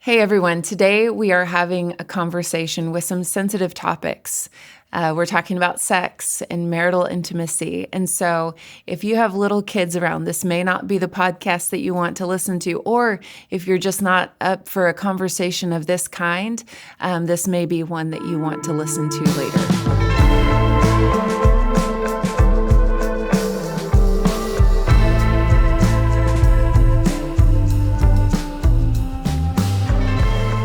Hey everyone, today we are having a conversation with some sensitive topics. We're talking about sex and marital intimacy. And so if you have little kids around, this may not be the podcast that you want to listen to, or if you're just not up for a conversation of this kind, this may be one that you want to listen to later.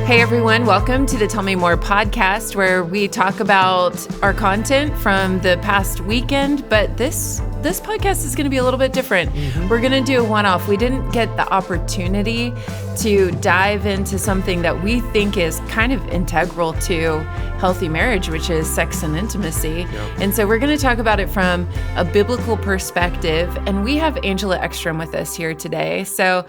Hey everyone, welcome to the Tell Me More podcast, where we talk about our content from the past weekend, but this podcast is going to be a little bit different. We're going to do a one-off. We didn't get the opportunity to dive into something that we think is kind of integral to healthy marriage, which is sex and intimacy. Yeah. And so we're going to talk about it from a biblical perspective, and we have Angela Ekstrom with us here today. So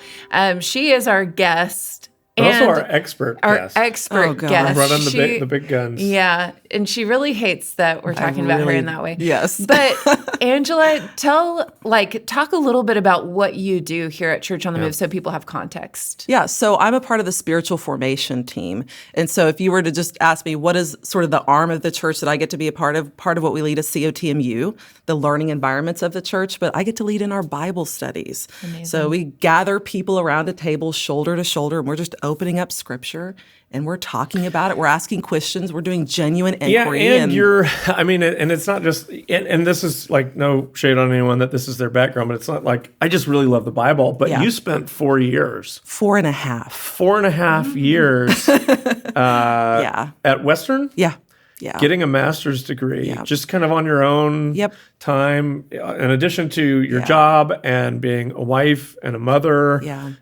she is our guest. And also our expert guest. Guest. Running the big guns. Yeah. And she really hates that we're talking about her in that way. Yes. But Angela, talk a little bit about what you do here at Church on the Move so people have context. Yeah. So I'm a part of the spiritual formation team. And so if you were to just ask me what is sort of the arm of the church that I get to be a part of what we lead is COTMU, the learning environments of the church, but I get to lead in our Bible studies. Amazing. So we gather people around a table shoulder to shoulder, and we're just opening up scripture and we're talking about it. We're asking questions. We're doing genuine inquiry. And it's not just, and this is like no shade on anyone that this is their background, but it's not like, I just really love the Bible, but you spent 4 years. 4.5. 4.5 years at Western? Yeah. Getting a master's degree, just kind of on your own time, in addition to your job and being a wife and a mother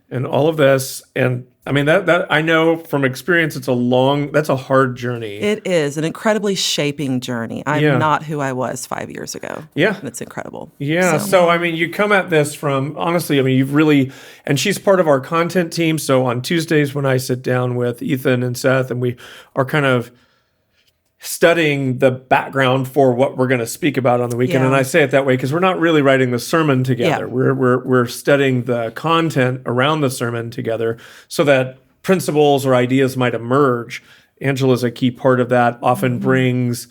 and all of this. And I mean, that I know from experience, that's a hard journey. It is an incredibly shaping journey. I'm not who I was 5 years ago. Yeah. And it's incredible. Yeah. So, I mean, you come at this from, honestly, I mean, you've really, and she's part of our content team. So on Tuesdays when I sit down with Ethan and Seth and we are kind of studying the background for what we're going to speak about on the weekend. And I say it that way because we're not really writing the sermon together. We're studying the content around the sermon together so that principles or ideas might emerge. Angela's a key part of that, often brings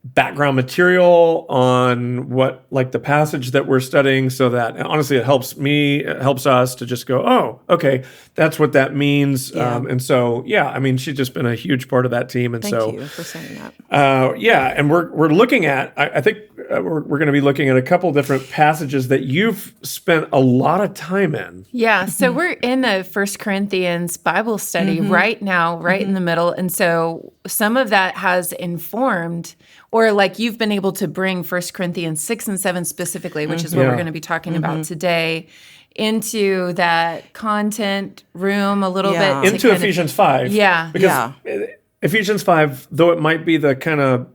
background material on what, like the passage that we're studying, so that honestly it helps us to just go, oh, okay, that's what that means. And so, I mean, she's just been a huge part of that team. And Thank you for saying that. And we're looking at, I think we're going to be looking at a couple different passages that you've spent a lot of time in. Yeah, so we're in a 1 Corinthians Bible study right now, in the middle. And so some of that has informed, or like you've been able to bring 1 Corinthians 6 and 7 specifically, which is what we're going to be talking about today, into that content room a little bit. Into Ephesians 5. Yeah. Because Ephesians 5, though it might be the kind of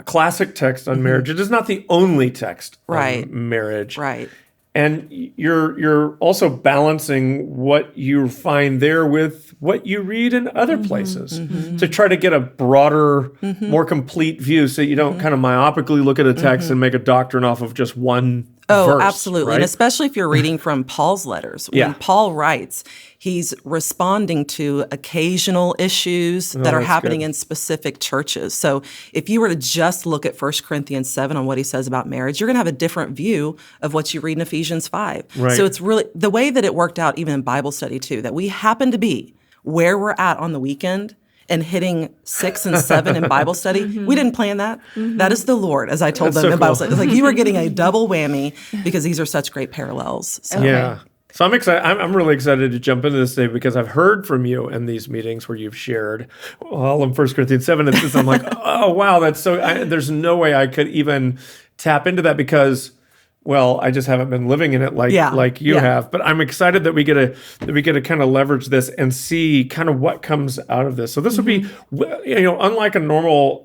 classic text on marriage, it is not the only text on marriage. Right. And you're also balancing what you find there with what you read in other places to try to get a broader, more complete view, so you don't kind of myopically look at a text and make a doctrine off of just one verse. Absolutely. Right? And especially if you're reading from Paul's letters. When Paul writes, he's responding to occasional issues that are happening in specific churches. So if you were to just look at 1 Corinthians 7 on what he says about marriage, you're going to have a different view of what you read in Ephesians 5. Right. So it's really the way that it worked out even in Bible study too, that we happen to be where we're at on the weekend and hitting 6 and 7 in Bible study. We didn't plan that. That is the Lord, as I told them in Bible study. It's like you were getting a double whammy because these are such great parallels. So. Yeah. So I'm excited. I'm really excited to jump into this today because I've heard from you in these meetings where you've shared all in 1 Corinthians 7. And I'm like, oh, wow, that's so, there's no way I could even tap into that because, well, I just haven't been living in it like you have. But I'm excited that we get to kind of leverage this and see kind of what comes out of this. So this would be, unlike a normal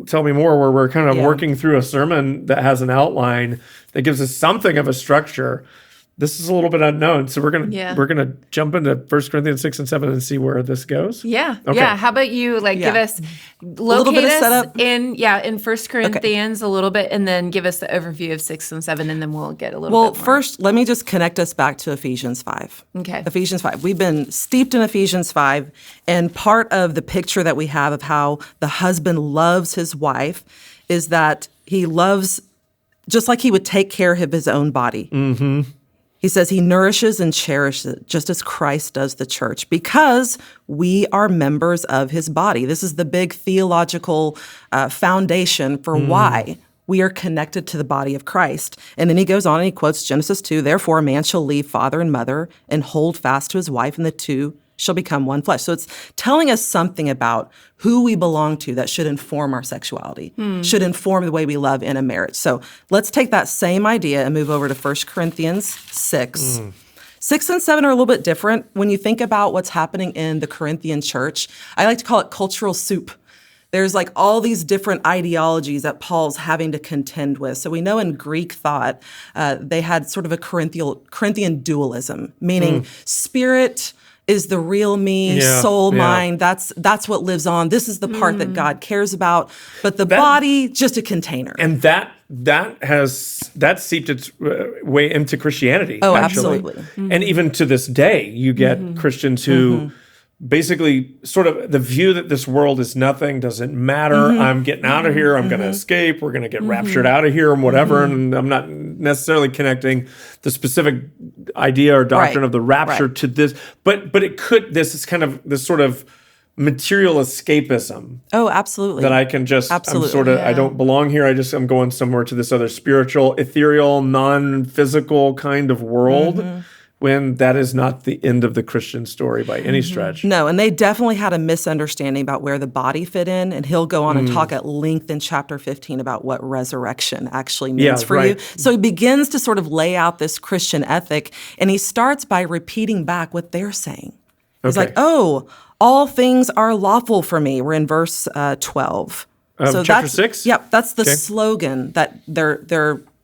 Tell Me More, where we're kind of working through a sermon that has an outline that gives us something of a structure. this is a little bit unknown. So we're Yeah. gonna jump into 1 Corinthians 6 and 7 and see where this goes. Yeah. Okay. Yeah. How about you give us little bit of us setup. in 1 Corinthians a little bit, and then give us the overview of 6 and 7, and then we'll get a little Well, bit more. first, let me just connect us back to Ephesians 5. Okay. Ephesians 5. We've been steeped in Ephesians 5, and part of the picture that we have of how the husband loves his wife is that he loves, just like he would take care of his own body. Mm-hmm. He says he nourishes and cherishes it, just as Christ does the church, because we are members of his body. This is the big theological foundation for why we are connected to the body of Christ. And then he goes on and he quotes Genesis 2, therefore a man shall leave father and mother and hold fast to his wife, and the two shall become one flesh. So it's telling us something about who we belong to that should inform our sexuality, should inform the way we love in a marriage. So let's take that same idea and move over to 1 Corinthians 6. 6 and 7 are a little bit different. When you think about what's happening in the Corinthian church, I like to call it cultural soup. There's like all these different ideologies that Paul's having to contend with. So we know in Greek thought, they had sort of a Corinthian dualism, meaning spirit is the real me, soul, mind. That's what lives on. This is the part that God cares about, but the body, just a container. And that seeped its way into Christianity. Oh, actually. absolutely. And even to this day, you get Christians who basically sort of the view that this world is nothing, doesn't matter. I'm getting out of here. I'm going to escape. We're going to get raptured out of here and whatever. And I'm not necessarily connecting the specific idea or doctrine of the rapture to this. But it could, this is kind of this sort of material escapism. Oh, absolutely. That I can just, absolutely. I'm sort of, I don't belong here. I'm going somewhere to this other spiritual, ethereal, non-physical kind of world. When that is not the end of the Christian story by any stretch. No, and they definitely had a misunderstanding about where the body fit in, and he'll go on and talk at length in chapter 15 about what resurrection actually means for you. So he begins to sort of lay out this Christian ethic, and he starts by repeating back what they're saying. He's like, oh, all things are lawful for me. We're in verse 12. So chapter 6? Yep, that's the slogan that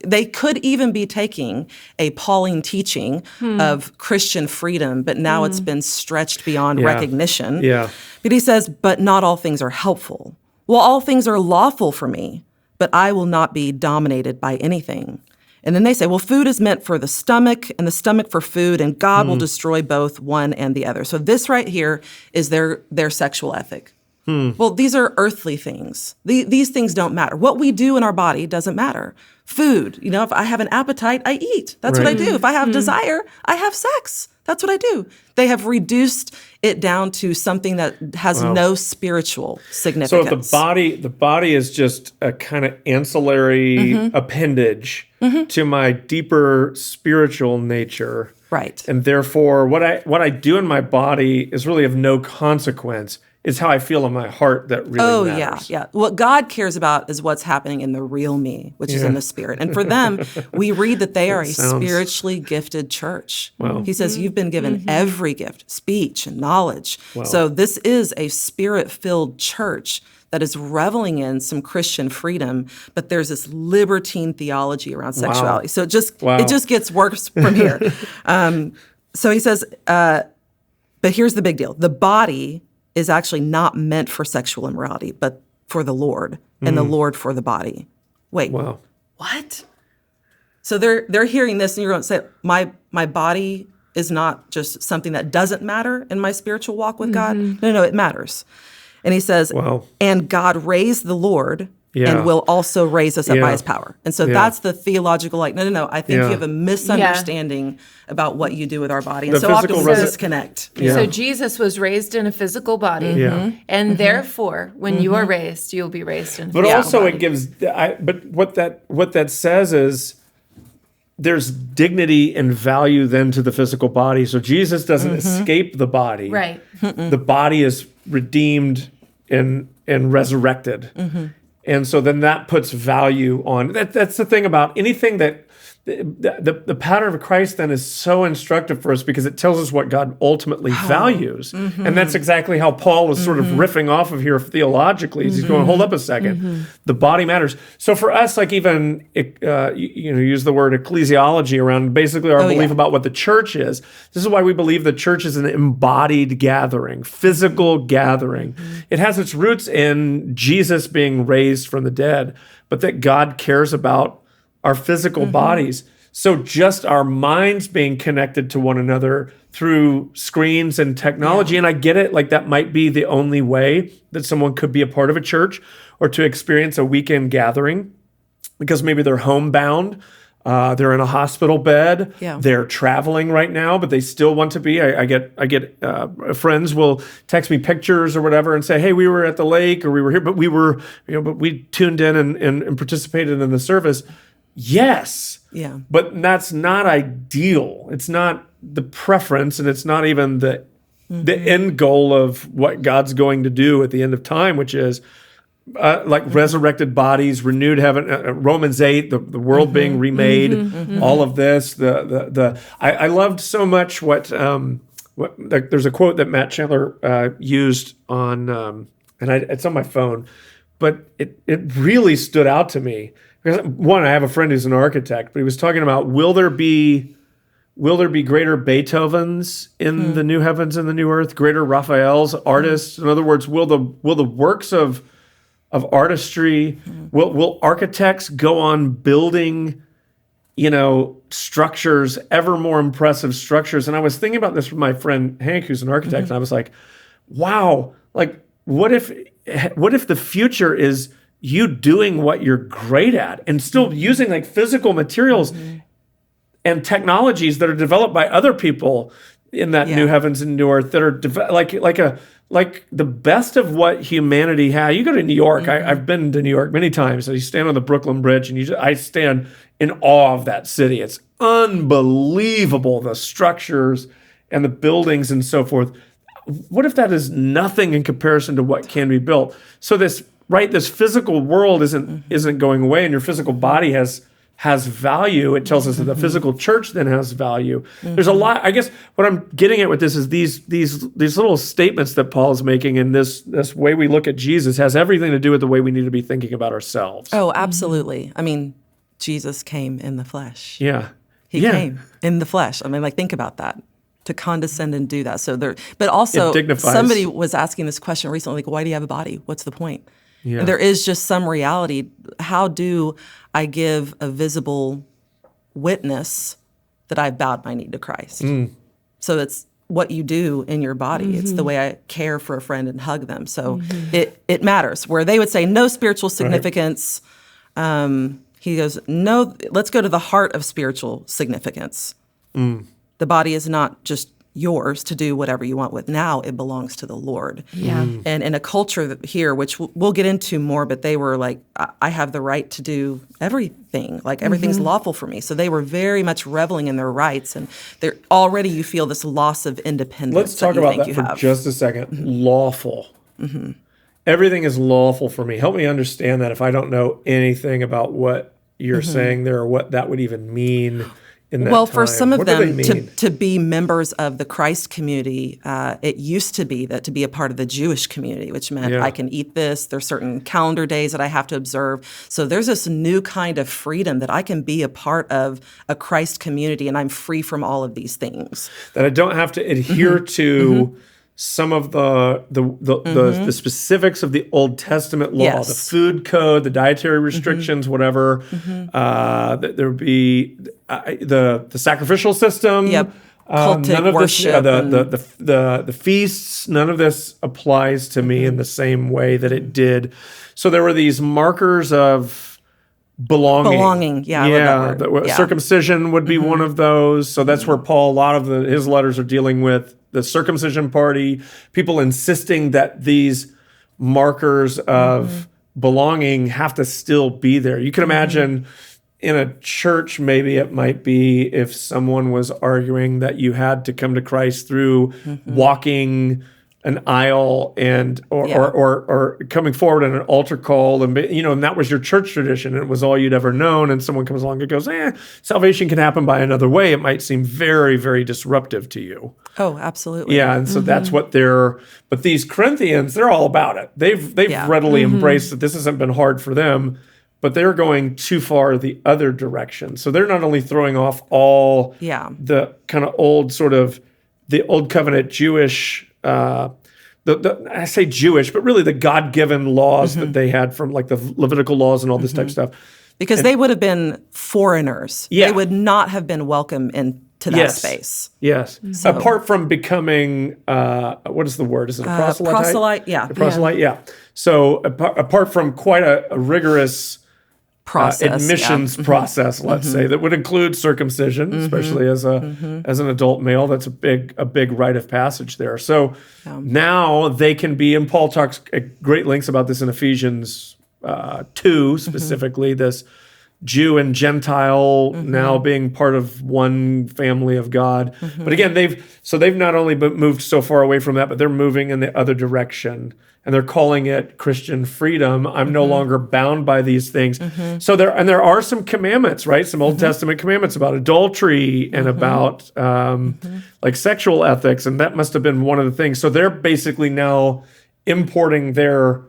they could even be taking a Pauline teaching of Christian freedom, but now it's been stretched beyond recognition. Yeah. But he says, but not all things are helpful. Well, all things are lawful for me, but I will not be dominated by anything. And then they say, well, food is meant for the stomach and the stomach for food, and God will destroy both one and the other. So this right here is their sexual ethic. Well, these are earthly things. These things don't matter. What we do in our body doesn't matter. Food, if I have an appetite, I eat. That's what I do. If I have desire, I have sex. That's what I do. They have reduced it down to something that has no spiritual significance. So the body is just a kind of ancillary appendage to my deeper spiritual nature. Right. And therefore, what I do in my body is really of no consequence. It's how I feel in my heart that really matters. Yeah. What God cares about is what's happening in the real me, which is in the spirit. And for them, we read that they are a spiritually gifted church. Wow. He says, you've been given every gift, speech and knowledge. Wow. So this is a spirit-filled church that is reveling in some Christian freedom, but there's this libertine theology around sexuality. So it just gets worse from here. So he says, but here's the big deal. The body is actually not meant for sexual immorality, but for the Lord, and the Lord for the body. Wait, what? So they're hearing this, and you're going to say, my body is not just something that doesn't matter in my spiritual walk with God. No, it matters. And he says, and God raised the Lord and will also raise us up by his power. And so that's the theological, no, I think you have a misunderstanding about what you do with our body. And so often we disconnect. So Jesus was raised in a physical body. And therefore, when you are raised, you'll be raised in a physical body. But also it gives, but what that says is, there's dignity and value then to the physical body. So Jesus doesn't escape the body. Right. The body is redeemed and resurrected. And so then that puts value on, that's the thing about anything that the pattern of Christ then is so instructive for us because it tells us what God ultimately values. And that's exactly how Paul was sort of riffing off of here theologically. He's going, hold up a second. The body matters. So for us, like even, use the word ecclesiology around basically our belief about what the church is. This is why we believe the church is an embodied gathering, physical gathering. It has its roots in Jesus being raised from the dead, but that God cares about our physical bodies. So just our minds being connected to one another through screens and technology. And I get it, like that might be the only way that someone could be a part of a church or to experience a weekend gathering because maybe they're homebound. They're in a hospital bed. They're traveling right now, but they still want to be. I get friends will text me pictures or whatever and say, "Hey, we were at the lake or we were here, but we tuned in and participated in the service." Yes. Yeah. But that's not ideal. It's not the preference, and it's not even the end goal of what God's going to do at the end of time, which is like resurrected bodies, renewed heaven, Romans 8, the world being remade, all of this. I loved so much what there's a quote that Matt Chandler used on, and it's on my phone, but it really stood out to me. Because one, I have a friend who's an architect, but he was talking about will there be greater Beethovens in the new heavens and the new earth, greater Raphaels, artists? In other words, will the works of artistry, will architects go on building, structures, ever more impressive structures? And I was thinking about this with my friend Hank, who's an architect, and I was like, wow, like what if the future is you doing what you're great at and still using like physical materials and technologies that are developed by other people in that new heavens and new earth that are like the best of what humanity had. You go to New York. I've been to New York many times. So you stand on the Brooklyn Bridge and I stand in awe of that city. It's unbelievable, the structures and the buildings and so forth. What if that is nothing in comparison to what can be built? So this physical world isn't going away, and your physical body has value. It tells us that the physical church then has value. There's a lot. I guess what I'm getting at with this is these little statements that Paul is making, and this way we look at Jesus has everything to do with the way we need to be thinking about ourselves. Oh, absolutely. I mean, Jesus came in the flesh. Yeah, he came in the flesh. I mean, like think about that. To condescend and do that. So but also somebody was asking this question recently, like, why do you have a body? What's the point? Yeah. And there is just some reality. How do I give a visible witness that I've bowed my knee to Christ? So it's what you do in your body. It's the way I care for a friend and hug them. So it matters. Where they would say no spiritual significance, he goes, no, let's go to the heart of spiritual significance. The body is not just yours to do whatever you want with. Now it belongs to the Lord. Yeah. And in a culture here, which we'll get into more, but they were like, I have the right to do everything. Like everything's lawful for me. So they were very much reveling in their rights. And they're already you feel this loss of independence. Let's talk about that for just a second. Lawful. Everything is lawful for me. Help me understand that if I don't know anything about what you're saying there or what that would even mean. Well, for some of them, to be members of the Christ community, it used to be that to be a part of the Jewish community, which meant I can eat this. There's certain calendar days that I have to observe. So there's this new kind of freedom that I can be a part of a Christ community, and I'm free from all of these things. That I don't have to adhere to some of the specifics of the Old Testament law, the food code, the dietary restrictions, whatever. There would be the sacrificial system. Cultic none of worship. The feasts. None of this applies to me in the same way that it did. So there were these markers of belonging. Circumcision would be one of those. So that's where Paul, a lot of his letters are dealing with the circumcision party, people insisting that these markers of belonging have to still be there. You can imagine in a church, maybe it might be if someone was arguing that you had to come to Christ through walking an aisle or coming forward in an altar call, and and that was your church tradition, and it was all you'd ever known, and someone comes along and goes, salvation can happen by another way. It might seem very, very disruptive to you. Oh, absolutely. Yeah, and so that's what but these Corinthians, they're all about it. They've readily embraced that this hasn't been hard for them, but they're going too far the other direction. So they're not only throwing off all the kind of old the old covenant Jewish, I say Jewish, but really the God-given laws that they had from like the Levitical laws and all this type of stuff. Because they would have been foreigners. Yeah. They would not have been welcome into that space. Yes. So, apart from becoming, what is the word? Is it a proselyte? Proselyte, yeah. A proselyte, yeah. So apart from quite a rigorous admissions process, let's say, that would include circumcision, especially as an adult male. That's a big rite of passage there. So now they can be, and Paul talks at great lengths about this in Ephesians 2 specifically, this Jew and Gentile now being part of one family of God. But again, they've not only moved so far away from that, but they're moving in the other direction. And they're calling it Christian freedom. I'm no longer bound by these things. So there are some commandments, right? Some Old Testament commandments about adultery and about like sexual ethics, and that must have been one of the things. So they're basically now importing their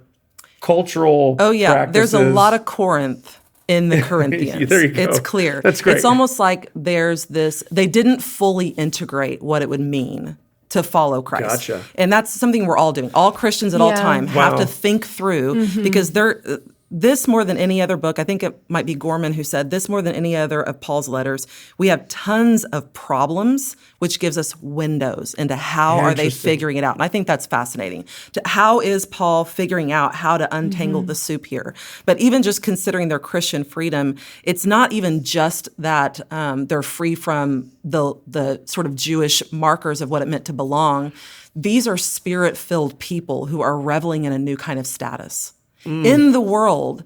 cultural practices. There's a lot of Corinth in the Corinthians. There you go. It's clear. That's great. It's almost like there's this, they didn't fully integrate what it would mean to follow Christ. Gotcha. And that's something we're all doing. All Christians at all time have to think through because this more than any other book, I think it might be Gorman who said this more than any other of Paul's letters, we have tons of problems, which gives us windows into how are they figuring it out. And I think that's fascinating. How is Paul figuring out how to untangle the soup here? But even just considering their Christian freedom, it's not even just that they're free from the sort of Jewish markers of what it meant to belong. These are spirit-filled people who are reveling in a new kind of status. In the world,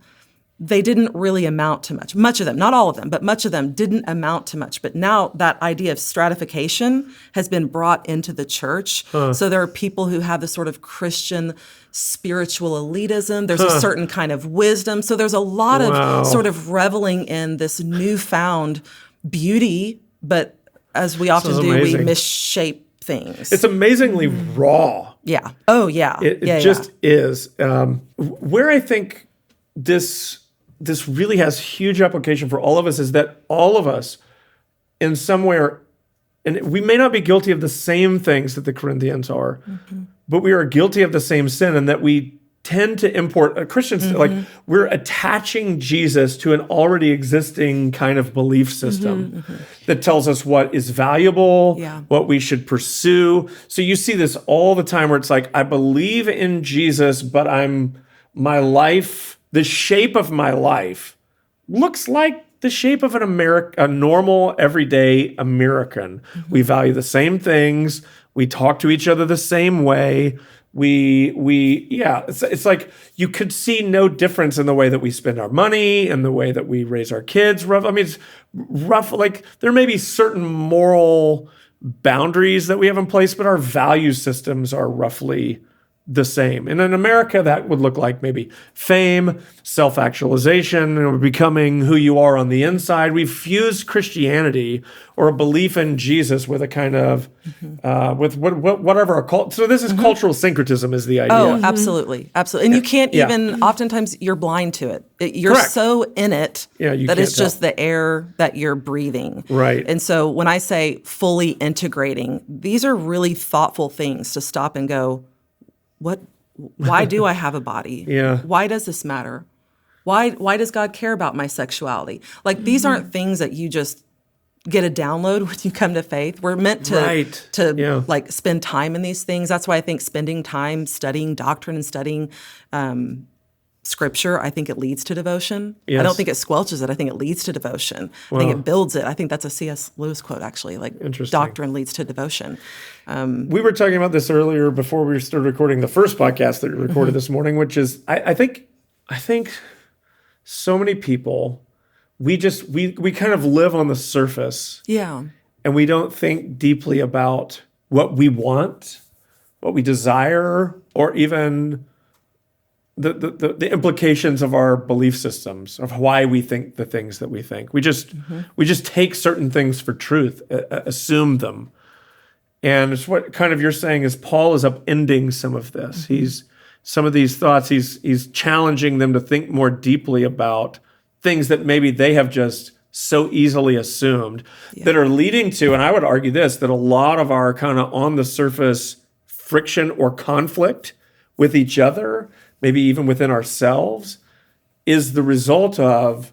they didn't really amount to much. Much of them, not all of them, but much of them didn't amount to much. But now that idea of stratification has been brought into the church. So there are people who have this sort of Christian spiritual elitism. There's a certain kind of wisdom. So there's a lot of sort of reveling in this newfound beauty, but as we often do, we misshape things. It's amazingly raw. Yeah. Oh, yeah. It just is. Where I think this really has huge application for all of us is that all of us, in some way, and we may not be guilty of the same things that the Corinthians are, but we are guilty of the same sin, and that we tend to import Christians, like we're attaching Jesus to an already existing kind of belief system that tells us what is valuable, what we should pursue. So you see this all the time where it's like, I believe in Jesus, but the shape of my life looks like the shape of a normal, everyday American. We value the same things. We talk to each other the same way. It's like you could see no difference in the way that we spend our money and the way that we raise our kids. It's rough. Like there may be certain moral boundaries that we have in place, but our value systems are roughly the same. And in America, that would look like maybe fame, self-actualization, becoming who you are on the inside. We've fused Christianity or a belief in Jesus with a kind of, with whatever our culture. So this is cultural syncretism is the idea. Oh, absolutely. Absolutely. And you can't even, oftentimes you're blind to it. You're so in it that it's just the air that you're breathing. Right. And so when I say fully integrating, these are really thoughtful things to stop and go, why do I have a body? Why does this matter? Why does God care about my sexuality? Like these aren't things that you just get a download when you come to faith. We're meant to like spend time in these things. That's why I think spending time studying doctrine and studying Scripture, I think it leads to devotion. I don't think it squelches it. I think it leads to devotion. I think it builds it. I think that's a C.S. Lewis quote, actually. Like, doctrine leads to devotion. We were talking about this earlier before we started recording the first podcast that we recorded this morning, which is, I think so many people, we kind of live on the surface. Yeah. And we don't think deeply about what we want, what we desire, or even the implications of our belief systems, of why we think the things that we think. We just take certain things for truth, assume them. And it's what kind of you're saying is Paul is upending some of this. Some of these thoughts, he's challenging them to think more deeply about things that maybe they have just so easily assumed that are leading to, and I would argue this, that a lot of our kind of on the surface friction or conflict with each other, maybe even within ourselves, is the result of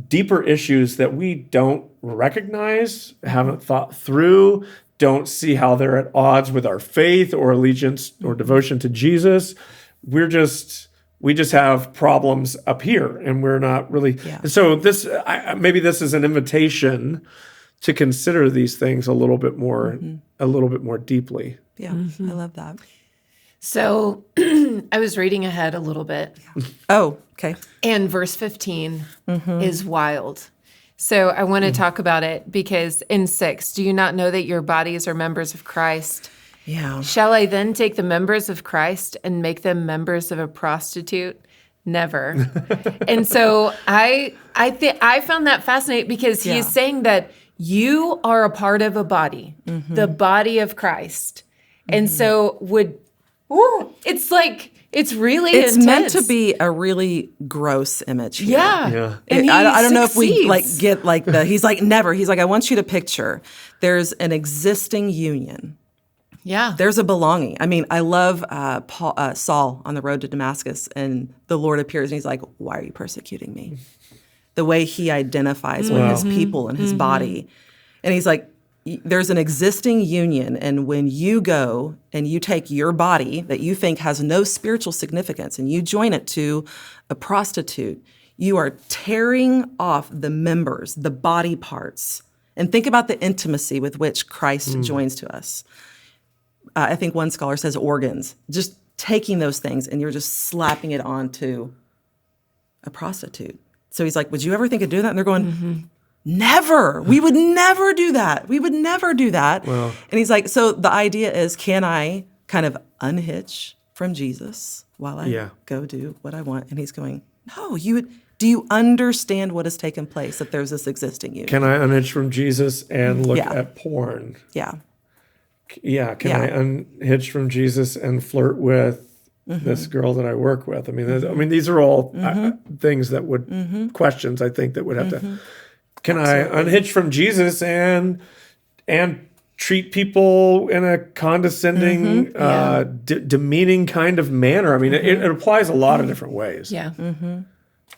deeper issues that we don't recognize, haven't thought through, don't see how they're at odds with our faith or allegiance or devotion to Jesus. We just have problems up here, and we're not really. Yeah. So maybe this is an invitation to consider these things a little bit more deeply. Yeah, I love that. So I was reading ahead a little bit. Oh, okay. And verse 15 is wild. So I want to talk about it because in 6, do you not know that your bodies are members of Christ? Yeah. Shall I then take the members of Christ and make them members of a prostitute? Never. And so I found that fascinating because he is saying that you are a part of a body, the body of Christ. And so it's like, it's really it's intense. meant to be a really gross image here. Yeah. And I don't know if we get he's like, never. He's like, I want you to picture there's an existing union. Yeah. There's a belonging. I mean, I love Saul on the road to Damascus, and the Lord appears and he's like, why are you persecuting me? The way he identifies with his people and his body. And he's like, there's an existing union, and when you go and you take your body that you think has no spiritual significance and you join it to a prostitute, you are tearing off the members, the body parts. And think about the intimacy with which Christ joins to us. I think one scholar says organs, just taking those things and you're just slapping it onto a prostitute. So he's like, would you ever think of doing that? And they're going, never. We would never do that. We would never do that. Wow. And he's like, so the idea is, can I kind of unhitch from Jesus while I go do what I want? And he's going, no, do you understand what has taken place, that there's this existing union? Can I unhitch from Jesus and look at porn? Yeah. Yeah, can I unhitch from Jesus and flirt with this girl that I work with? I mean, these are all things that would questions I think that would have to. Can I unhitch from Jesus and treat people in a condescending, demeaning kind of manner? I mean, it applies a lot of different ways. Yeah.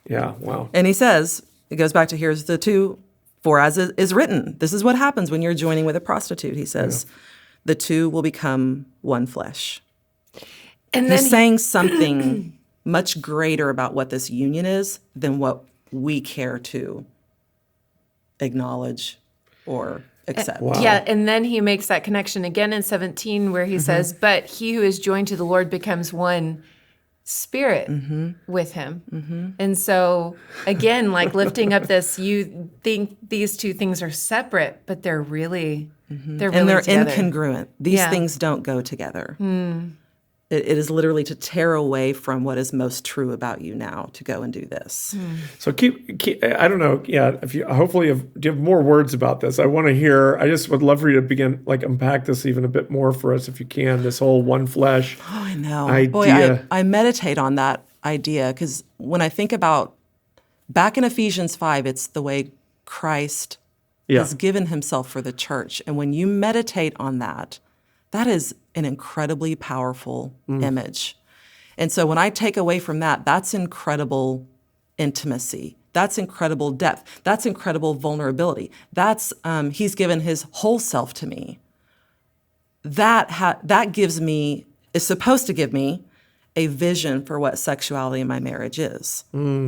Yeah. Wow. And he says, it goes back to here's the 2, for as is written. This is what happens when you're joining with a prostitute. He says. The 2 will become one flesh. And then he's saying something much greater about what this union is than what we care to acknowledge or accept. Wow. Yeah, and then he makes that connection again in 17 where he says, but he who is joined to the Lord becomes one spirit with him. And so, again, like lifting up this, you think these 2 things are separate, but they're really... They're really together. Incongruent. These things don't go together. It is literally to tear away from what is most true about you now to go and do this. So keep I don't know. Yeah, if you do you have more words about this? I want to hear. I just would love for you to begin unpack this even a bit more for us, if you can. This whole one flesh. Oh, I know. Idea. Boy, I meditate on that idea because when I think about back in Ephesians 5, it's the way Christ has given himself for the church. And when you meditate on that, that is an incredibly powerful image. And so when I take away from that, that's incredible intimacy. That's incredible depth. That's incredible vulnerability. That's he's given his whole self to me. That gives me, is supposed to give me a vision for what sexuality in my marriage is.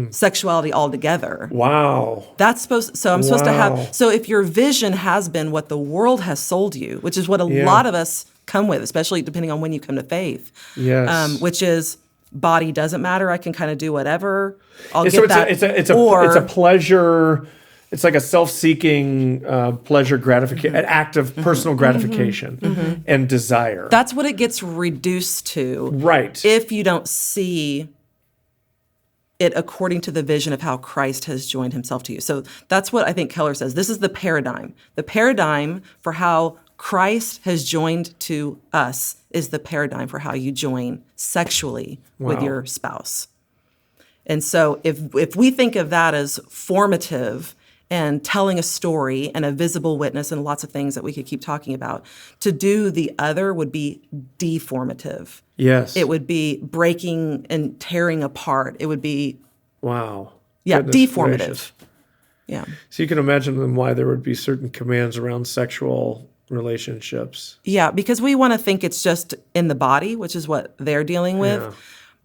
Sexuality altogether. Wow. I'm supposed to have, so if your vision has been what the world has sold you, which is what a lot of us come with, especially depending on when you come to faith, which is body doesn't matter, I can kind of do whatever, I'll get that. It's a pleasure. it's like a self-seeking pleasure gratification, an act of personal gratification and desire. That's what it gets reduced to. Right. If you don't see it according to the vision of how Christ has joined himself to you. So that's what I think Keller says. This is the paradigm. The paradigm for how Christ has joined to us is the paradigm for how you join sexually with your spouse. And so if we think of that as formative and telling a story and a visible witness and lots of things that we could keep talking about, to do the other would be deformative. Yes. It would be breaking and tearing apart. It would be, wow. Goodness deformative. Gracious. Yeah. So you can imagine then why there would be certain commands around sexual relationships. Yeah, because we want to think it's just in the body, which is what they're dealing with. Yeah.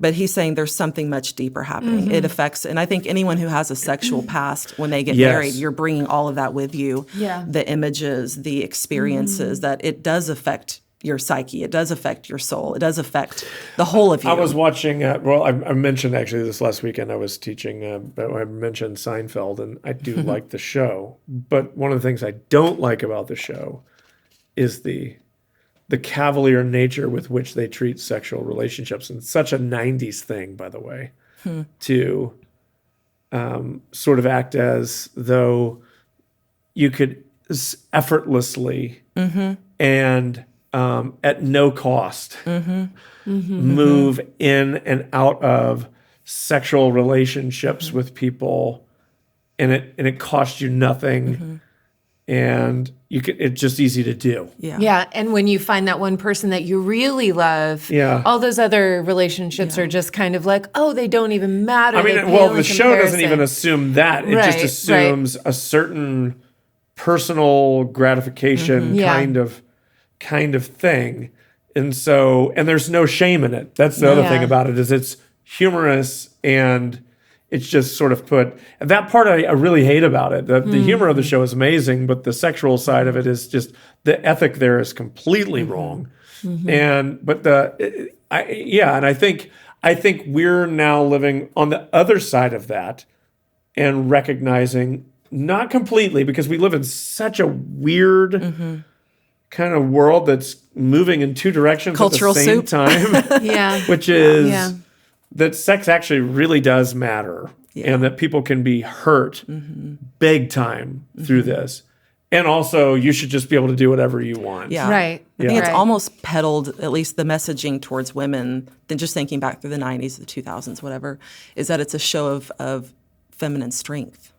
But he's saying there's something much deeper happening. It affects, and I think anyone who has a sexual past, when they get married, you're bringing all of that with you. Yeah. The images, the experiences, that it does affect your psyche. It does affect your soul. It does affect the whole of you. I was watching, I mentioned actually this last weekend, I was teaching, I mentioned Seinfeld, and I do like the show. But one of the things I don't like about the show is the cavalier nature with which they treat sexual relationships. And it's such a 90s thing, by the way, to sort of act as though you could effortlessly and at no cost move in and out of sexual relationships with people, and it costs you nothing. And it's just easy to do. Yeah. And when you find that one person that you really love, all those other relationships are just kind of like, oh, they don't even matter. I mean, well, the show doesn't even assume that. It just assumes a certain personal gratification kind of thing. And so, and there's no shame in it. That's the other thing about it, is it's humorous, and it's just sort of put, and that part I really hate about it. The humor of the show is amazing, but the sexual side of it is just, the ethic there is completely wrong. And I think we're now living on the other side of that and recognizing, not completely, because we live in such a weird kind of world that's moving in two directions cultural at the same time, which is that sex actually really does matter, and that people can be hurt big time through this. And also, you should just be able to do whatever you want. Yeah. Right. I think it's almost peddled, at least the messaging towards women, than just thinking back through the 90s, the 2000s, whatever, is that it's a show of feminine strength.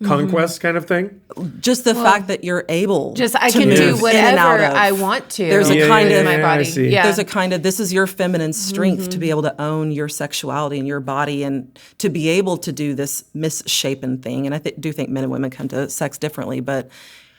Conquest kind of thing? Just the fact that you're able I can do whatever I want to. There's a kind of my body. There's a kind of, this is your feminine strength to be able to own your sexuality and your body, and to be able to do this misshapen thing. And I do think men and women come to sex differently, but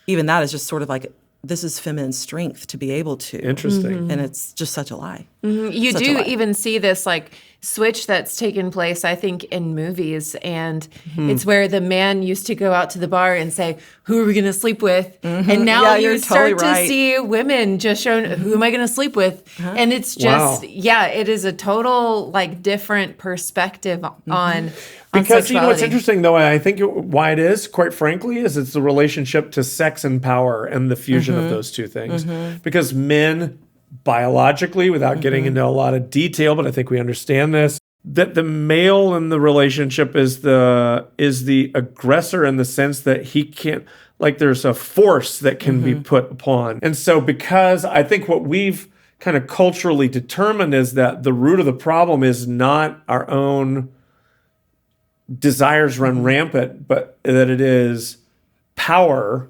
even that is just sort of like, this is feminine strength to be able to. Interesting. And it's just such a lie. You do even see this like switch that's taken place, I think, in movies. And it's where the man used to go out to the bar and say, who are we going to sleep with? And now you start to see women just showing, who am I going to sleep with? And it's just, it is a total like different perspective on because you know what's interesting, though, I think why it is, quite frankly, is it's the relationship to sex and power and the fusion of those two things. Because men, biologically, without getting into a lot of detail, but I think we understand this, that the male in the relationship is the aggressor, in the sense that he can't, like, there's a force that can be put upon. And so, because I think what we've kind of culturally determined is that the root of the problem is not our own desires run rampant, but that it is power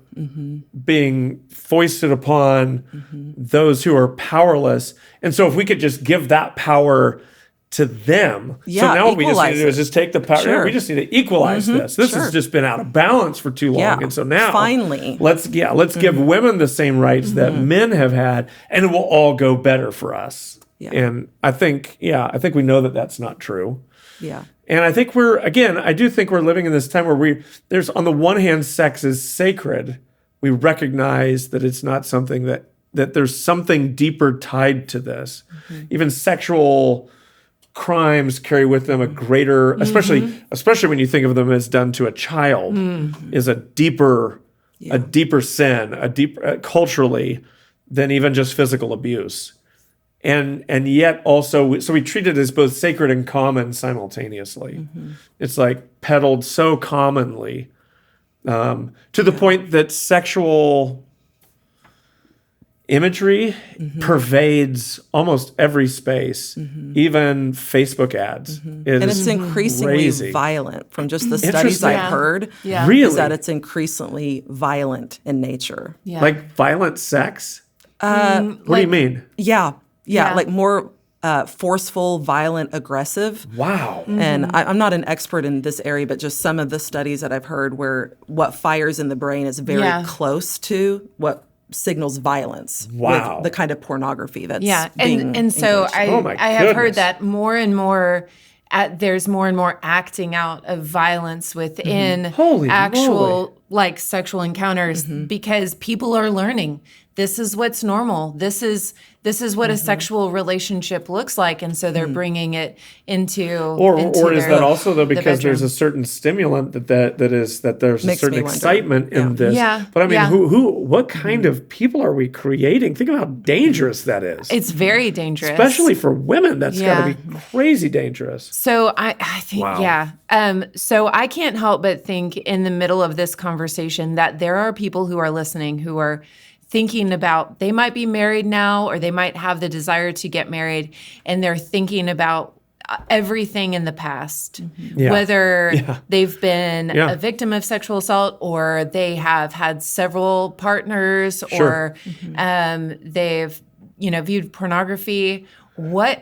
being foisted upon those who are powerless. And so if we could just give that power to them. So now what we just need to do is just take the power. We just need to equalize this. This has just been out of balance for too long. And so now finally let's give women the same rights that men have had, and it will all go better for us. And I think we know that that's not true. And I think I do think we're living in this time where there's, on the one hand, sex is sacred. We recognize that it's not something that there's something deeper tied to this. Even sexual crimes carry with them a greater, especially when you think of them as done to a child, is a deeper sin, culturally than even just physical abuse. And yet also, so we treat it as both sacred and common simultaneously. It's like peddled so commonly to the point that sexual imagery pervades almost every space, even Facebook ads. And it's increasingly crazy. violent from just the studies I've heard. Really? Is that it's increasingly violent in nature. Like violent sex? What do you mean? Yeah, like more forceful, violent, aggressive. Wow. And I'm not an expert in this area, but just some of the studies that I've heard where what fires in the brain is very close to what signals violence. Wow. With the kind of pornography that's and so engaged. I have heard that more and more there's more and more acting out of violence within actual like sexual encounters because people are learning this is what's normal. This is what a sexual relationship looks like, and so they're bringing it into or is that also though because bedroom. there's a certain stimulant that there's Makes a certain me wonder. excitement in this. But I mean, what kind of people are we creating? Think of how dangerous that is. It's very dangerous, especially for women. That's got to be crazy dangerous. So I think so I can't help but think in the middle of this conversation that there are people who are listening who are thinking about they might be married now or they might have the desire to get married and they're thinking about everything in the past, whether they've been a victim of sexual assault or they have had several partners or they've viewed pornography. What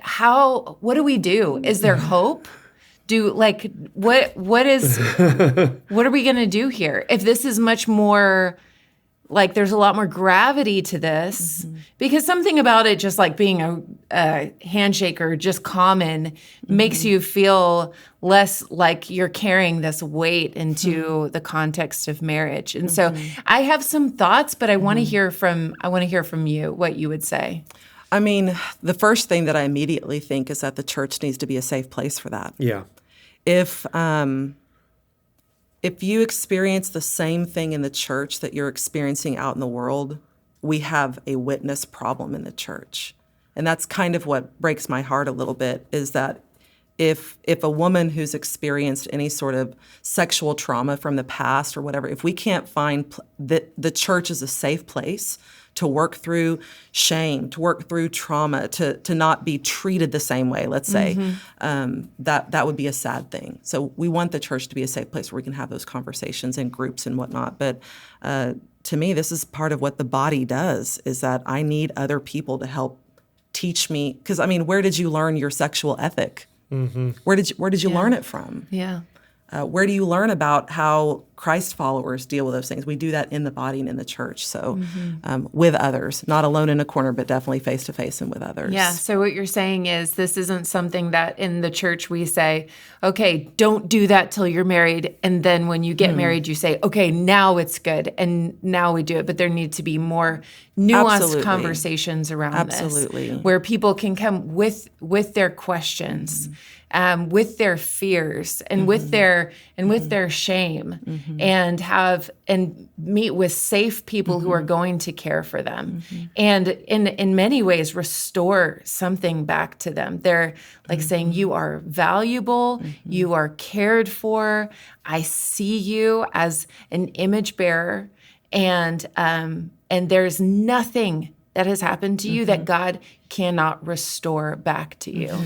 do we do? Is there hope? What are we going to do here? If this is much more like there's a lot more gravity to this because something about it just like being a handshake or just common makes you feel less like you're carrying this weight into the context of marriage. And so I have some thoughts, but I want to hear from you what you would say. I mean, the first thing that I immediately think is that the church needs to be a safe place for that. Yeah. If you experience the same thing in the church that you're experiencing out in the world, we have a witness problem in the church. And that's kind of what breaks my heart a little bit, is that if a woman who's experienced any sort of sexual trauma from the past or whatever, if we can't find that the church is a safe place to work through shame, to work through trauma, to not be treated the same way, let's say, that would be a sad thing. So we want the church to be a safe place where we can have those conversations in groups and whatnot. But to me, this is part of what the body does, is that I need other people to help teach me. Because, I mean, where did you learn your sexual ethic? Where did you learn it from? Yeah. Where do you learn about how Christ followers deal with those things? We do that in the body and in the church. So with others, not alone in a corner, but definitely face to face and with others. Yeah. So what you're saying is this isn't something that in the church we say, okay, don't do that till you're married. And then when you get married, you say, okay, now it's good. And now we do it. But there need to be more nuanced conversations around this. Where people can come with their questions. With their fears and with their shame and meet with safe people who are going to care for them and in many ways restore something back to them. They're like saying, you are valuable, you are cared for, I see you as an image bearer, and there's nothing that has happened to you that God cannot restore back to you.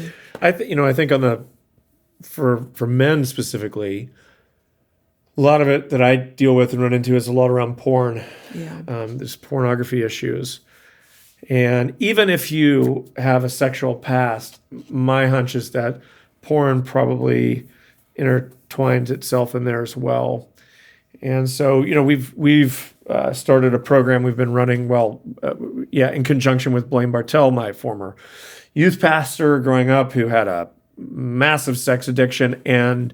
I think on for men specifically, a lot of it that I deal with and run into is a lot around porn. Yeah. There's pornography issues. And even if you have a sexual past, my hunch is that porn probably intertwines itself in there as well. And so, we've started a program we've been running, in conjunction with Blaine Bartell, my former youth pastor growing up, who had a massive sex addiction and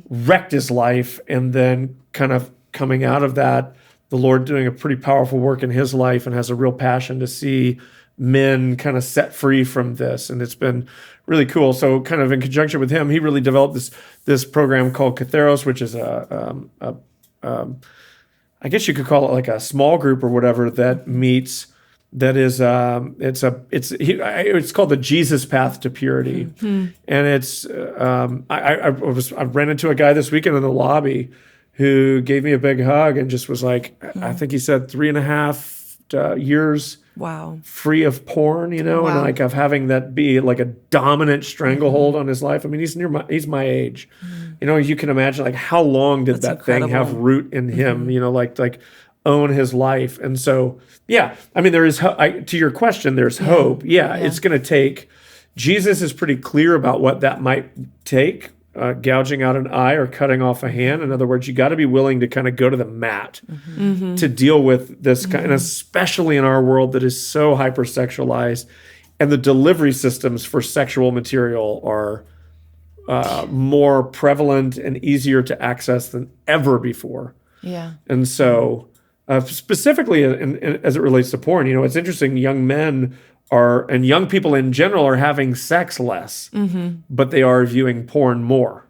wrecked his life. And then kind of coming out of that, the Lord doing a pretty powerful work in his life, and has a real passion to see men kind of set free from this, and it's been really cool. So kind of in conjunction with him, he really developed this program called Katharos, which is I guess you could call it like a small group or whatever that meets. That is, it's called the Jesus Path to Purity, and it's. I ran into a guy this weekend in the lobby who gave me a big hug and just was like, I think he said 3.5 years. Wow. Free of porn, and like of having that be like a dominant stranglehold on his life. I mean, he's my age. You can imagine like how long did that thing have root in him, like own his life. And so, yeah, I mean, there is, to your question, there's hope. Yeah, it's going to take, Jesus is pretty clear about what that might take, gouging out an eye or cutting off a hand. In other words, you got to be willing to kind of go to the mat to deal with this kind, and especially in our world that is so hyper-sexualized, and the delivery systems for sexual material are more prevalent and easier to access than ever before. Yeah. And so, specifically as it relates to porn, it's interesting, young men and young people in general are having sex less, but they are viewing porn more.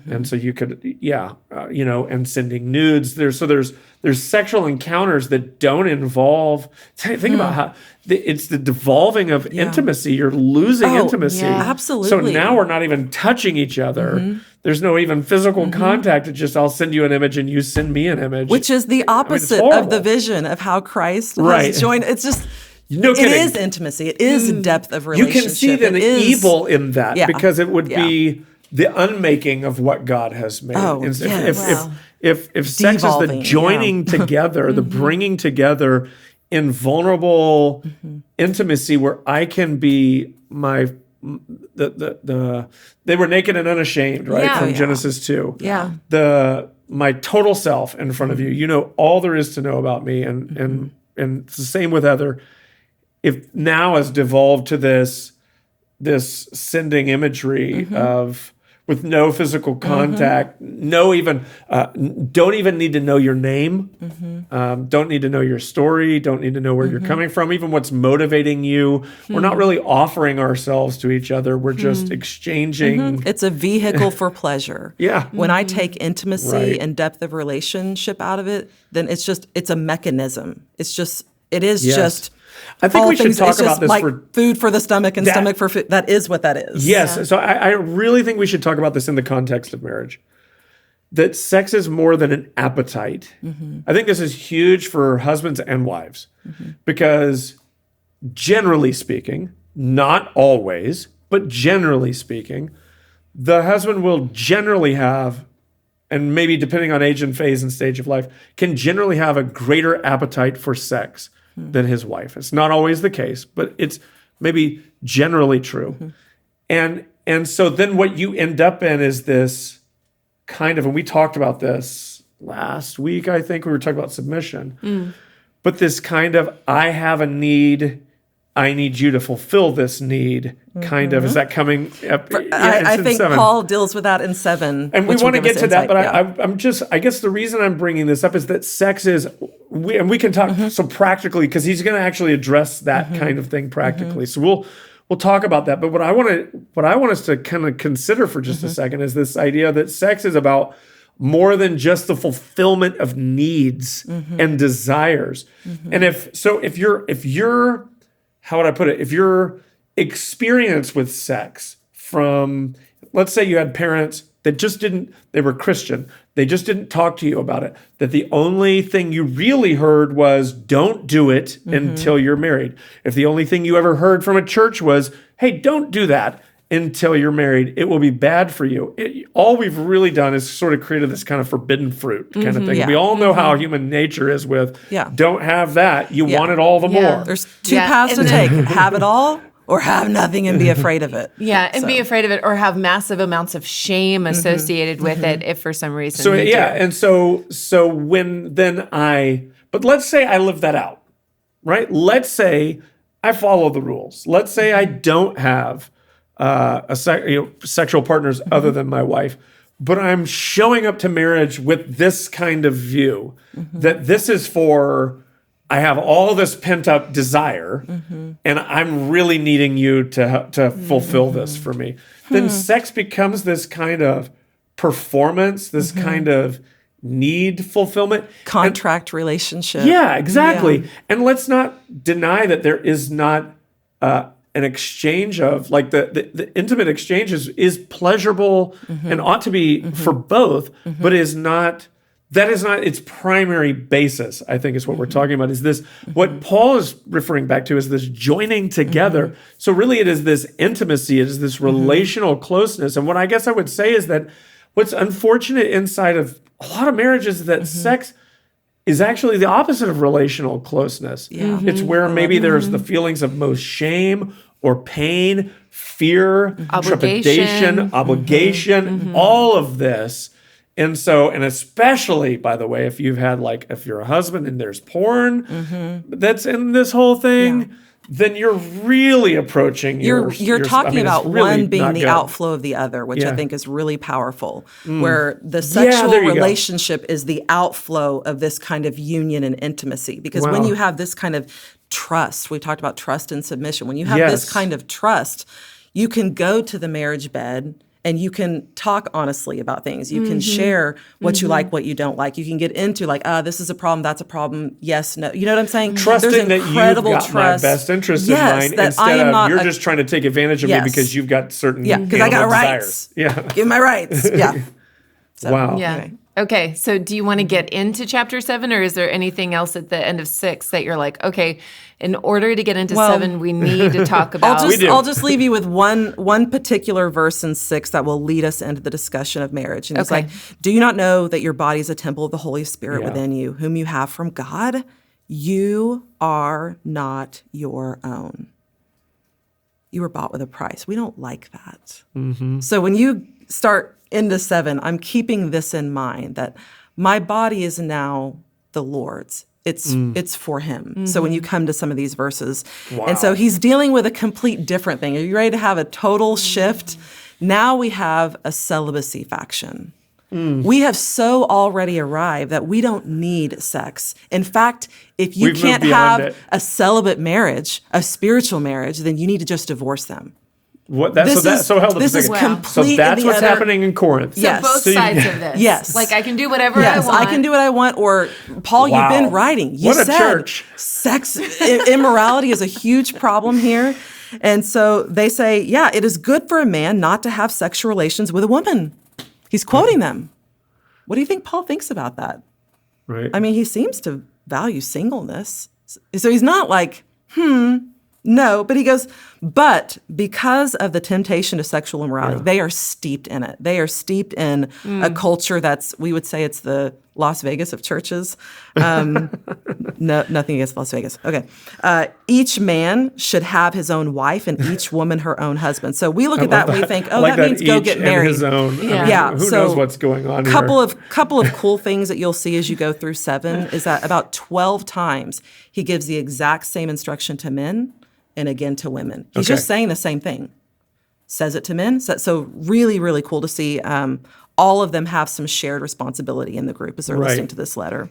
And so you could, and sending nudes. There's sexual encounters that don't involve. Think about how it's the devolving of intimacy. You're losing intimacy. Yeah. Absolutely. So now we're not even touching each other. There's no even physical contact. It's just I'll send you an image and you send me an image, Which is the opposite of the vision of how Christ has joined. It's just. No kidding. It is intimacy. It is depth of relationship. You can see the evil in that because it would be the unmaking of what God has made. Oh, if sex is the joining together, the bringing together in vulnerable intimacy where I can be they were naked and unashamed, right? From Genesis 2. Yeah. My total self in front of you. You know all there is to know about me, and it's the same with Heather. If now has devolved to this sending imagery of with no physical contact, don't even need to know your name, don't need to know your story, don't need to know where you're coming from, even what's motivating you. We're not really offering ourselves to each other. We're just exchanging. It's a vehicle for pleasure. Yeah. When I take intimacy and depth of relationship out of it, then it's a mechanism. It is just. I think we should talk about this like for food for the stomach and stomach for food. That is what that is. Yes. Yeah. So I really think we should talk about this in the context of marriage. That sex is more than an appetite. I think this is huge for husbands and wives because generally speaking, not always, but generally speaking, the husband will generally have, and maybe depending on age and phase and stage of life, can generally have a greater appetite for sex than his wife. It's not always the case, but it's maybe generally true. And so then what you end up in is this kind of, and we talked about this last week, I think we were talking about submission, but this kind of, I have a need, I need you to fulfill this need, kind of. Is that coming up? I think 7. Paul deals with that in 7. And we want to get to that, but I guess the reason I'm bringing this up is that sex is, we can talk so practically, because he's going to actually address that kind of thing practically. So we'll talk about that. But what I want us to kind of consider for just a second is this idea that sex is about more than just the fulfillment of needs and desires. And if you're how would I put it? If your experience with sex from, let's say you had parents that they were Christian, they just didn't talk to you about it, that the only thing you really heard was, don't do it until you're married. If the only thing you ever heard from a church was, hey, don't do that until you're married, it will be bad for you. All we've really done is sort of created this kind of forbidden fruit kind of thing. Yeah. We all know how human nature is with, don't have that, you want it all the more. There's two paths to take. Have it all or have nothing and be afraid of it. Be afraid of it, or have massive amounts of shame associated with it if for some reason but let's say I live that out, right? Let's say I follow the rules. Let's say I don't have sexual partners other than my wife, but I'm showing up to marriage with this kind of view that this is for I have all this pent up desire, and I'm really needing you to fulfill this for me. Then sex becomes this kind of performance, this kind of need fulfillment. Contract relationship. Yeah, exactly. Yeah. And let's not deny that there is not an exchange of, like, the intimate exchange is pleasurable and ought to be for both, but that is not its primary basis, I think, is what we're talking about. Is this what Paul is referring back to is this joining together. So really it is this intimacy, it is this relational closeness. And what I guess I would say is that what's unfortunate inside of a lot of marriages is that sex is actually the opposite of relational closeness. Yeah. It's where maybe there's the feelings of most shame or pain, fear, trepidation, obligation, all of this. And so, and especially, by the way, if you're a husband and there's porn that's in this whole thing, then you're really approaching you're talking about one being the outflow of the other, which I think is really powerful, where the sexual relationship is the outflow of this kind of union and intimacy. Because when you have this kind of trust, we talked about trust and submission, when you have this kind of trust, you can go to the marriage bed and you can talk honestly about things. You can share what you like, what you don't like. You can get into this is a problem, that's a problem, yes, no. You know what I'm saying? Trusting that you've got my best interest in mind instead of you're just trying to take advantage of me because you've got certain because I got rights. Yeah. Give my rights. Yeah. So, wow. Yeah. Okay, so do you want to get into chapter 7, or is there anything else at the end of 6 that you're like, okay, in order to get into 7, we need to talk about? I'll just leave you with one particular verse in 6 that will lead us into the discussion of marriage. And it's like, do you not know that your body is a temple of the Holy Spirit within you, whom you have from God? You are not your own. You were bought with a price. We don't like that. So when you start into 7, I'm keeping this in mind, that my body is now the Lord's. It's for him. So when you come to some of these verses, and so he's dealing with a complete different thing. Are you ready to have a total shift? Now we have a celibacy faction. We have so already arrived that we don't need sex. In fact, if you can't have a celibate marriage, a spiritual marriage, then you need to just divorce them. Hold up a second. So that's what's happening in Corinth. So both sides of this. Yes. Like I can do whatever I want. I can do what I want. Or Paul, you've been writing. You said church. Sex, immorality is a huge problem here. And so they say, it is good for a man not to have sexual relations with a woman. He's quoting them. What do you think Paul thinks about that? Right. I mean, he seems to value singleness. So he's not like, no, but he goes, but because of the temptation to sexual immorality, they are steeped in it. They are steeped in a culture we would say it's the Las Vegas of churches. No, nothing against Las Vegas. Okay. Each man should have his own wife and each woman her own husband. So we look at that and we think, that means go get married. His own. Who knows what's going on here? Couple of cool things that you'll see as you go through 7 is that about 12 times he gives the exact same instruction to men and again to women. He's just saying the same thing. Says it to men. So really, really cool to see all of them have some shared responsibility in the group as they're listening to this letter.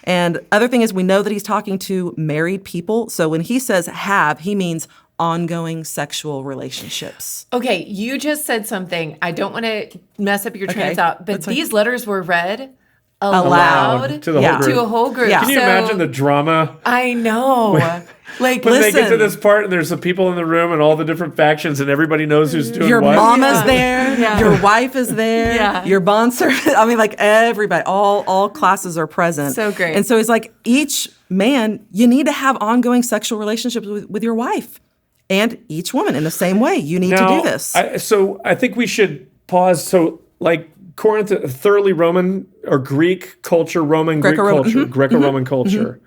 And other thing is we know that he's talking to married people. So when he says have, he means ongoing sexual relationships. Okay, you just said something. I don't want to mess up your train of thought, but these letters were read aloud to a whole group. Can you imagine the drama? I know. Like, when they get to this part and there's the people in the room and all the different factions and everybody knows who's doing your what. Your mama's there. Your wife is there. Your bond servant. I mean, like everybody, all classes are present. So great. And so it's like each man, you need to have ongoing sexual relationships with your wife. And each woman in the same way. You need to do this. So I think we should pause. So like Corinth, thoroughly Roman or Greek culture, Greco-Roman culture.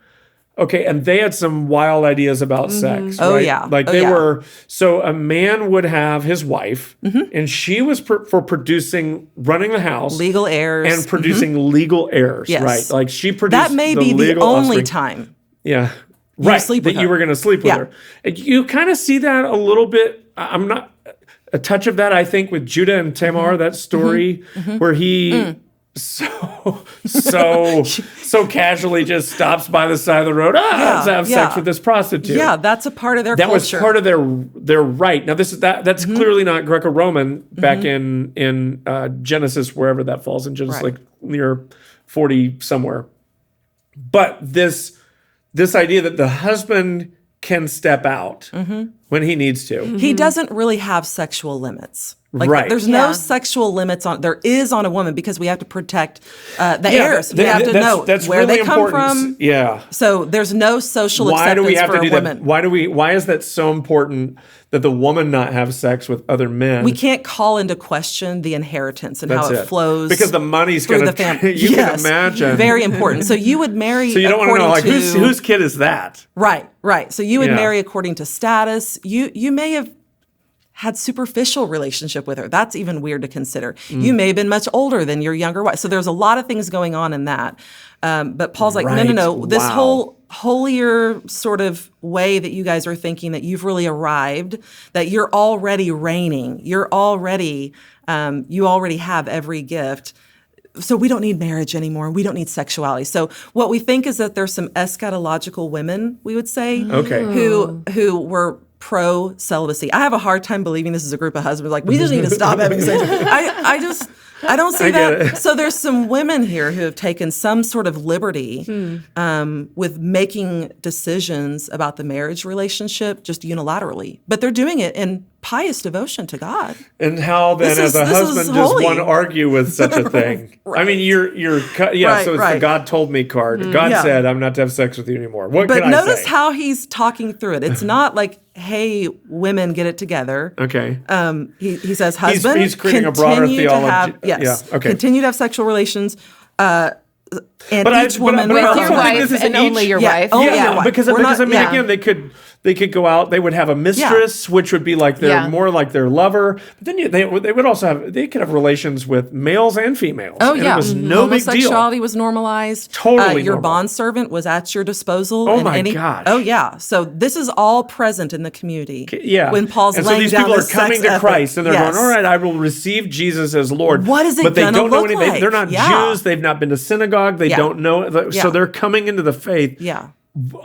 Okay, and they had some wild ideas about sex, right? Oh, yeah. Like so a man would have his wife, and she was for running the house. Legal heirs. And producing legal heirs, right? Like she produced that may be the only time. Yeah. You were going to sleep with her. And you kind of see that a little bit. I'm not... A touch of that, I think, with Judah and Tamar, that story where he so casually just stops by the side of the road. Let's have sex with this prostitute. Yeah, that's a part of their that culture. Was part of their right. Now that's clearly not Greco-Roman back in Genesis, wherever that falls in Genesis, like near 40 somewhere. But this idea that the husband can step out when he needs to. He doesn't really have sexual limits. Right. There's no sexual limits there is on a woman because we have to protect the heirs. We have to know where really they come important. from. Yeah. So there's no social acceptance Why do we have for to do a woman. that? Why is that so important that the woman not have sex with other men? We can't call into question the inheritance and how it flows. Because the money's going to the family. You can imagine. Very important. So you would marry. So you don't want to know like whose kid is that? Right. So you would marry according to status. You may have had superficial relationship with her. That's even weird to consider. You may have been much older than your younger wife. So there's a lot of things going on in that. But Paul's like, no. This whole holier sort of way that you guys are thinking that you've really arrived, that you're already reigning, you already have every gift. So we don't need marriage anymore. We don't need sexuality. So what we think is that there's some eschatological women, we would say, who were pro-celibacy. I have a hard time believing this is a group of husbands like, we just need to stop having sex. I don't see that. So there's some women here who have taken some sort of liberty with making decisions about the marriage relationship just unilaterally. But they're doing it in pious devotion to God. And how then as a husband does one argue with such a thing? I mean, so it's the God told me card. God said I'm not to have sex with you anymore. What can I say? But notice how he's talking through it. It's not like, hey, women, get it together. Okay. He says, husband, he's creating a broader theology. Continue to have sexual relations. And each woman with your wife and only your wife. Only your wife. Because again, they could go out. They would have a mistress, which would be like more like their lover. But then they would also could have relations with males and females. Oh, and it was no big deal. Homosexuality was normalized. Totally your normal. bondservant was at your disposal. Oh my gosh. Oh yeah. So this is all present in the community. Yeah. When Paul's and laying so these people down are coming to Christ and they're going, all right, I will receive Jesus as Lord. What is it But they don't know anything. like? They're not Jews. They've not been to synagogue. They don't know. So they're coming into the faith. Yeah.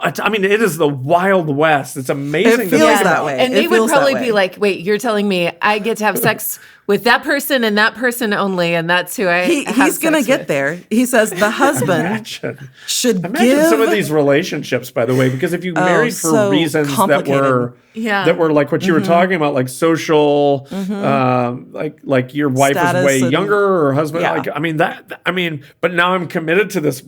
I mean, it is the Wild West. It's amazing. It feels that way. And they would probably be like, wait, you're telling me I get to have sex with that person and that person only, and that's who he's going to get there. He says the husband should give some of these relationships, by the way, because if you married for reasons that were like what you were talking about, like social, like your wife Status was way younger or husband, but now I'm committed to this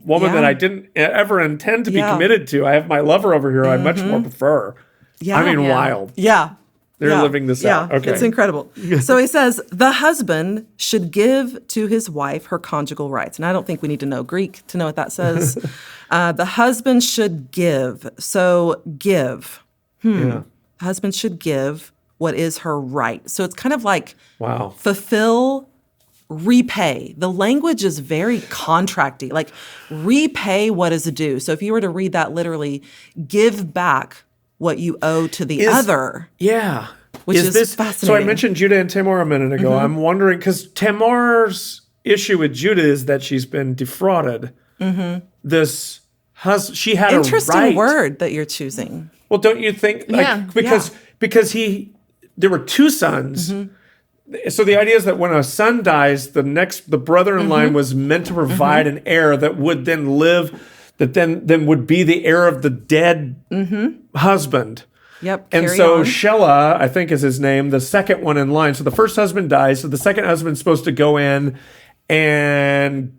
woman that I didn't ever intend to be committed to. I have my lover over here I much more prefer. Wild. Yeah. They're living this out. Okay. It's incredible. So he says, the husband should give to his wife her conjugal rights. And I don't think we need to know Greek to know what that says. The husband should give. So give. Husband should give what is her right. So it's kind of like fulfill, repay. The language is very contracty, like repay what is due. So if you were to read that literally, give back what you owe to the other. Yeah. Which is fascinating. So I mentioned Judah and Tamar a minute ago. I'm wondering, because Tamar's issue with Judah is that she's been defrauded. She had a right. Interesting word that you're choosing. Well, don't you think? Because there were two sons. So the idea is that when a son dies, the brother in line was meant to provide an heir that would then live, that then would be the heir of the dead husband. Yep. And so Shelah, I think is his name, the second one in line. So the first husband dies. So the second husband's supposed to go in and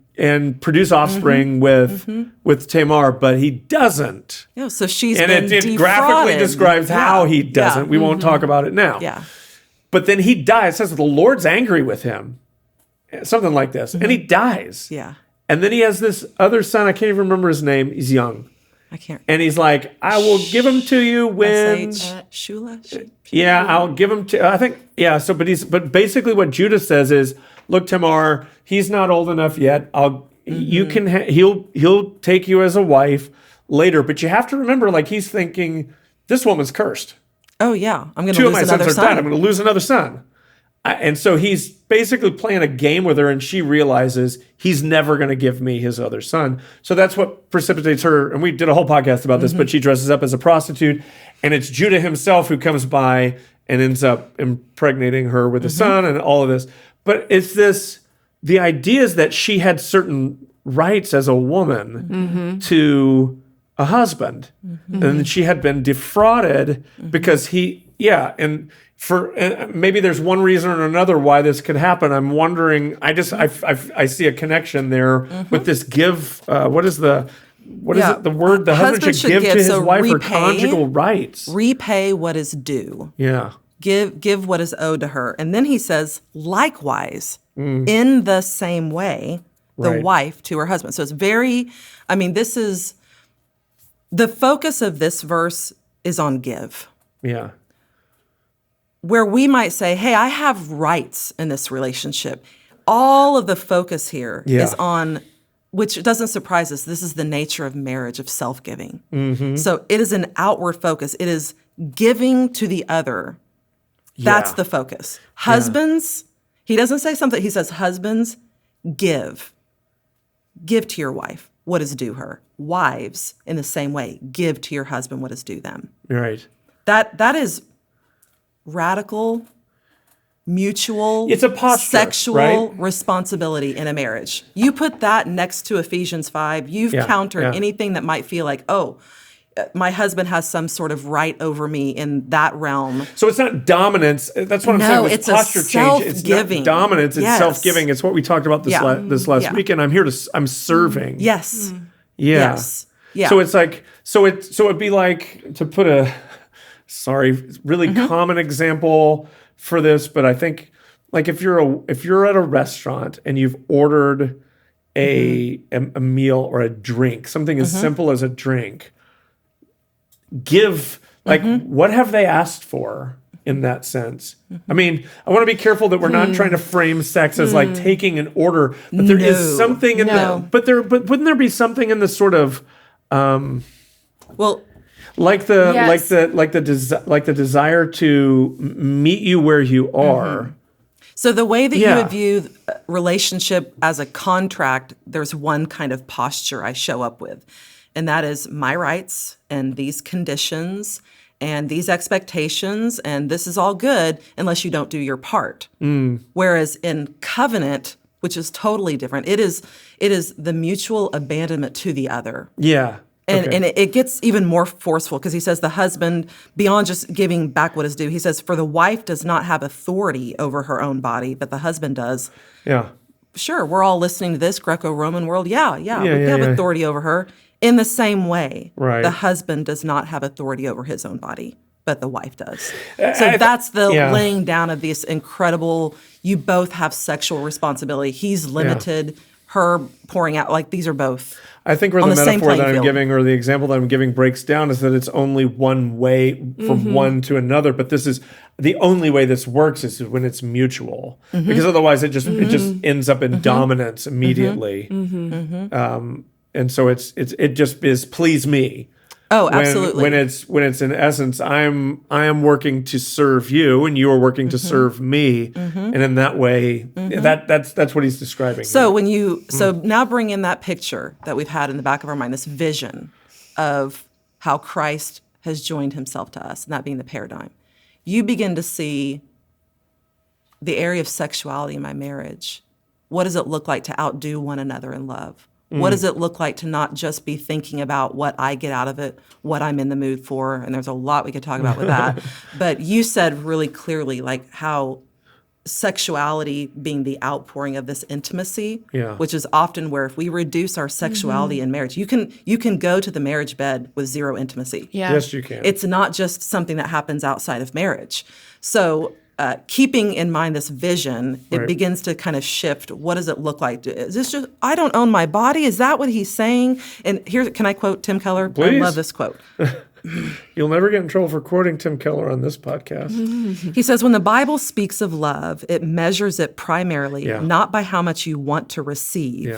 produce offspring with Tamar, but he doesn't. Yeah. So she's and been it defrauded. Graphically describes how he doesn't. We won't talk about it now. Yeah. But then he dies. It says the Lord's angry with him. Something like this. And he dies. Yeah. And then he has this other son. I can't even remember his name. He's young. I can't. And he's like, I will give him to you when... Shula? Yeah, I'll give him to... I think... Yeah, so but basically what Judah says is, look, Tamar, he's not old enough yet. You can... He'll take you as a wife later. But you have to remember, like, he's thinking, this woman's cursed. Oh, yeah. I'm going to lose another son. Two of my sons are dead. I'm going to lose another son. And so he's basically playing a game with her, and she realizes he's never going to give me his other son. So that's what precipitates her. And we did a whole podcast about this, but she dresses up as a prostitute, and it's Judah himself who comes by and ends up impregnating her with a son and all of this. But it's this, the idea is that she had certain rights as a woman to a husband, and she had been defrauded because and maybe there's one reason or another why this could happen. I'm wondering. I see a connection there with this give. What is it? The word the husband should give to his wife her conjugal rights. Repay what is due. Yeah. Give what is owed to her. And then he says, likewise, in the same way, the wife to her husband. So it's this is, the focus of this verse is on give. Yeah. Where we might say, hey, I have rights in this relationship. All of the focus here is on, which doesn't surprise us, this is the nature of marriage, of self-giving. So it is an outward focus. It is giving to the other. That's the focus. Husbands, he doesn't say something. He says, husbands, give. Give to your wife what is due her. Wives, in the same way, give to your husband what is due them. Right. That is radical, mutual, it's a posture, sexual responsibility in a marriage. You put that next to Ephesians 5, you've countered anything that might feel like, my husband has some sort of right over me in that realm. So it's not dominance. That's what I'm saying. With it's posture change. It's not dominance. It's self-giving. It's what we talked about this last weekend. I'm serving. Yes. Yeah. Yes. Yeah. So it's like, so it'd be like, to put a really common example for this, but I think like if you're at a restaurant and you've ordered a meal or a drink, something as simple as a drink, give, like, what have they asked for in that sense? I mean, I want to be careful that we're not trying to frame sex as like taking an order, but there is something in but wouldn't there be something in the sort of, like the desire to meet you where you are. So the way that you would view relationship as a contract, there's one kind of posture I show up with. And that is my rights and these conditions and these expectations, and this is all good unless you don't do your part. Whereas in covenant, which is totally different, it is the mutual abandonment to the other. Yeah. And it gets even more forceful because he says the husband, beyond just giving back what is due, he says, for the wife does not have authority over her own body, but the husband does. Yeah. Sure, we're all listening to this Greco-Roman world. We have authority over her. In the same way, the husband does not have authority over his own body, but the wife does. So that's the laying down of this incredible, you both have sexual responsibility. He's limited, her pouring out, like these are both. I think where the metaphor that I'm giving, or the example that I'm giving, breaks down is that it's only one way from one to another. But this is the only way this works is when it's mutual, because otherwise it just ends up in dominance immediately. And so it just is please me. Oh, absolutely. When it's in essence, I am working to serve you, and you are working to serve me, and in that way, that's what he's describing. So when so now bring in that picture that we've had in the back of our mind, this vision of how Christ has joined himself to us, and that being the paradigm. You begin to see the area of sexuality in my marriage. What does it look like to outdo one another in love? What does it look like to not just be thinking about what I get out of it, what I'm in the mood for? And there's a lot we could talk about with that. But you said really clearly, like, how sexuality being the outpouring of this intimacy, which is often where if we reduce our sexuality in marriage, you can go to the marriage bed with zero intimacy. Yeah. Yes, you can. It's not just something that happens outside of marriage. So keeping in mind this vision, it begins to kind of shift. What does it look like? Is this just, I don't own my body? Is that what he's saying? And here, can I quote Tim Keller? Please. I love this quote. You'll never get in trouble for quoting Tim Keller on this podcast. He says, when the Bible speaks of love, it measures it primarily not by how much you want to receive,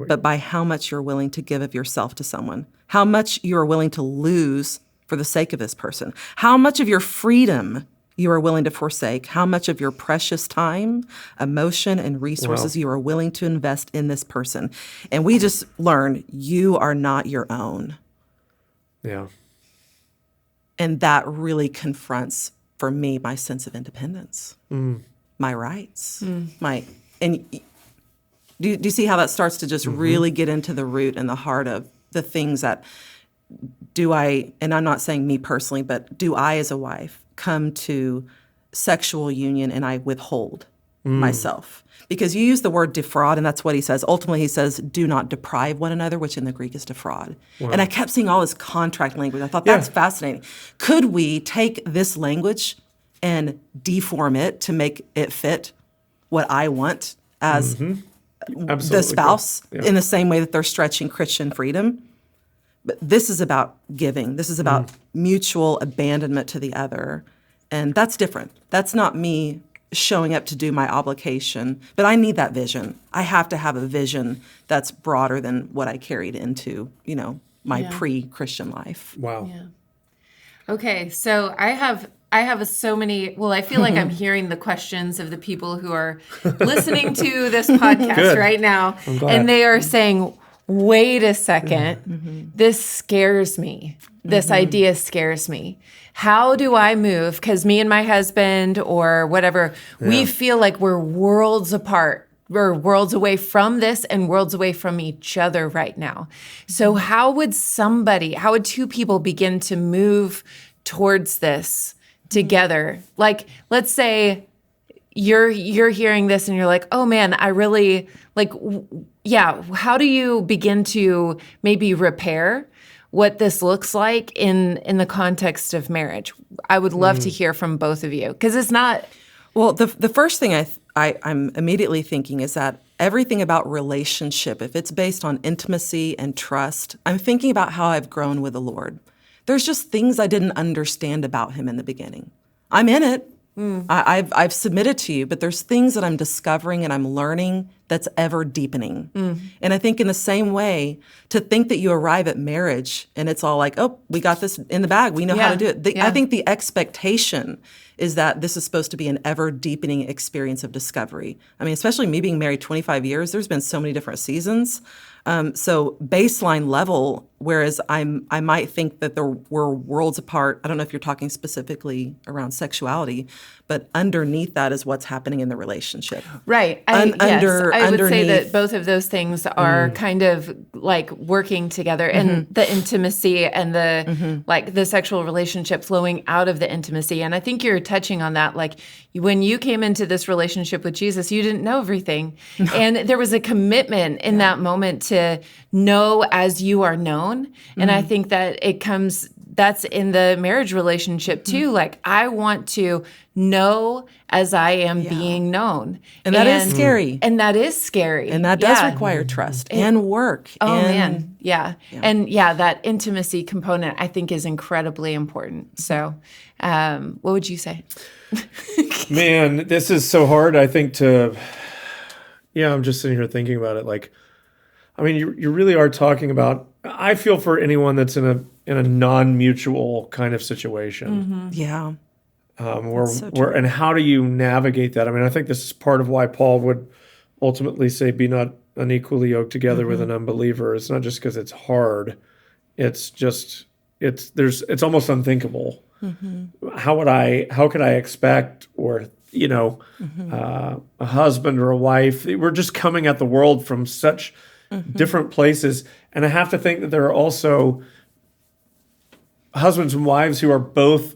but by how much you're willing to give of yourself to someone, how much you are willing to lose for the sake of this person, how much of your freedom you are willing to forsake, how much of your precious time, emotion, and resources you are willing to invest in this person. And we just learned you are not your own. Yeah. And that really confronts, for me, my sense of independence, my rights, and do you see how that starts to just really get into the root and the heart of the things that and I'm not saying me personally, but do I as a wife come to sexual union and I withhold myself? Because you use the word defraud, and that's what he says. Ultimately, he says, do not deprive one another, which in the Greek is defraud. Wow. And I kept seeing all this contract language. I thought, that's fascinating. Could we take this language and deform it to make it fit what I want as the spouse in the same way that they're stretching Christian freedom? But this is about giving. This is about mutual abandonment to the other. And that's different. That's not me showing up to do my obligation. But I need that vision. I have to have a vision that's broader than what I carried into, my pre-Christian life. Wow. Yeah. Okay, so I have so many, I feel like I'm hearing the questions of the people who are listening to this podcast right now. And they are saying, wait a second, this scares me. This idea scares me. How do I move? Because me and my husband or whatever, we feel like we're worlds apart. We're worlds away from this and worlds away from each other right now. So how would two people begin to move towards this together? Like, let's say you're hearing this and you're like, oh man, I really how do you begin to maybe repair what this looks like in the context of marriage? I would love to hear from both of you, because it's not. Well, the first thing I'm immediately thinking is that everything about relationship, if it's based on intimacy and trust, I'm thinking about how I've grown with the Lord. There's just things I didn't understand about him in the beginning. I'm in it. I've submitted to you, but there's things that I'm discovering and I'm learning that's ever deepening. And I think in the same way, to think that you arrive at marriage and it's all like, oh, we got this in the bag, we know how to do it. I think the expectation is that this is supposed to be an ever deepening experience of discovery. I mean, especially me being married 25 years, there's been so many different seasons. So baseline level, whereas I might think that we're worlds apart. I don't know if you're talking specifically around sexuality, but underneath that is what's happening in the relationship. Right. I would say that both of those things are kind of like working together, and the intimacy and the like the sexual relationship flowing out of the intimacy. And I think you're touching on that. Like when you came into this relationship with Jesus, you didn't know everything. And there was a commitment in that moment to know as you are known. And I think that that's in the marriage relationship too. Like I want to know as I am being known. And that is scary. And that is scary. And that does require trust and work. Man. Yeah. And that intimacy component I think is incredibly important. So what would you say? Man, this is so hard, I think, I'm just sitting here thinking about it. Like, I mean, you really are talking about, I feel for anyone that's in a non-mutual kind of situation. Yeah. And how do you navigate that? I mean, I think this is part of why Paul would ultimately say, be not unequally yoked together with an unbeliever. It's not just because it's hard. It's just, it's almost unthinkable. How could I expect, or, a husband or a wife, we're just coming at the world from such different places. And I have to think that there are also husbands and wives who are both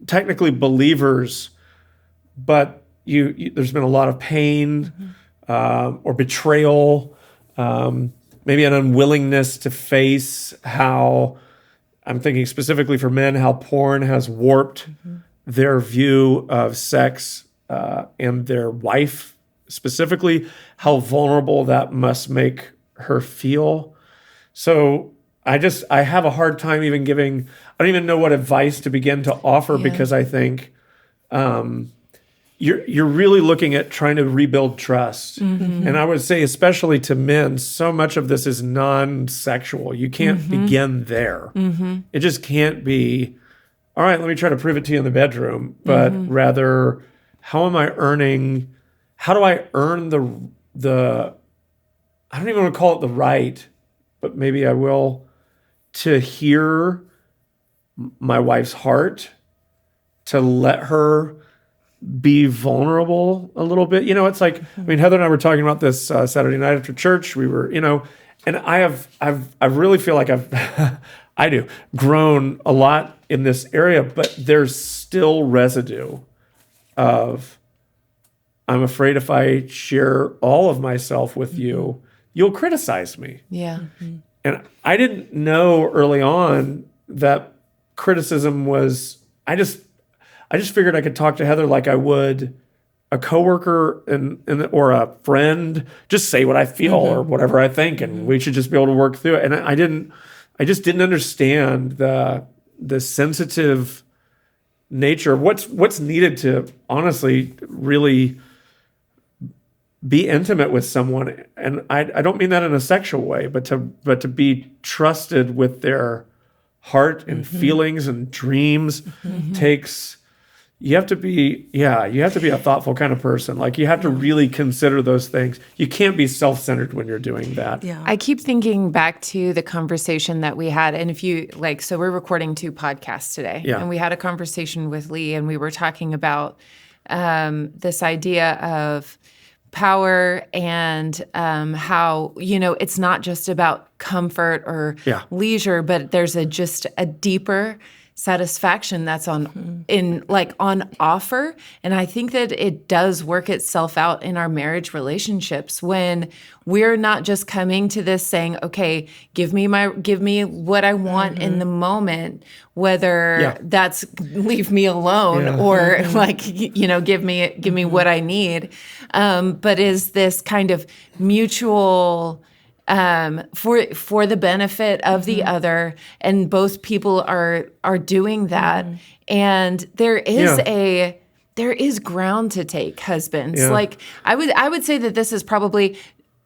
technically believers, but there's been a lot of pain or betrayal, maybe an unwillingness to face how, I'm thinking specifically for men, how porn has warped their view of sex and their wife specifically, how vulnerable that must make her feel. So I have a hard time even I don't even know what advice to begin to offer, because I think you're really looking at trying to rebuild trust. And I would say, especially to men, so much of this is non-sexual. You can't begin there. It just can't be, all right, let me try to prove it to you in the bedroom, but rather, how do I earn the I don't even want to call it the right, but maybe I will, to hear my wife's heart, to let her be vulnerable a little bit. It's like, I mean, Heather and I were talking about this Saturday night after church. We were, and I really feel like I do grown a lot in this area, but there's still residue of, I'm afraid if I share all of myself with you, you'll criticize me. Yeah. And I didn't know early on that criticism was, I just figured I could talk to Heather like I would a coworker or a friend, just say what I feel or whatever I think, and we should just be able to work through it. And I just didn't understand the sensitive nature of what's needed to honestly really be intimate with someone. And I don't mean that in a sexual way, but to be trusted with their heart and feelings and dreams takes, you have to be a thoughtful kind of person. Like, you have to really consider those things. You can't be self-centered when you're doing that. Yeah. I keep thinking back to the conversation that we had. And if you so we're recording 2 podcasts today. Yeah. And we had a conversation with Lee, and we were talking about this idea of power and how, it's not just about comfort or leisure, but there's just a deeper satisfaction that's on offer. And I think that it does work itself out in our marriage relationships when we're not just coming to this saying, okay, give me what I want in the moment, whether that's leave me alone or give me what I need. But is this kind of mutual for the benefit of the other, and both people are doing that, and there is ground to take, husbands. Like, I would say that this is probably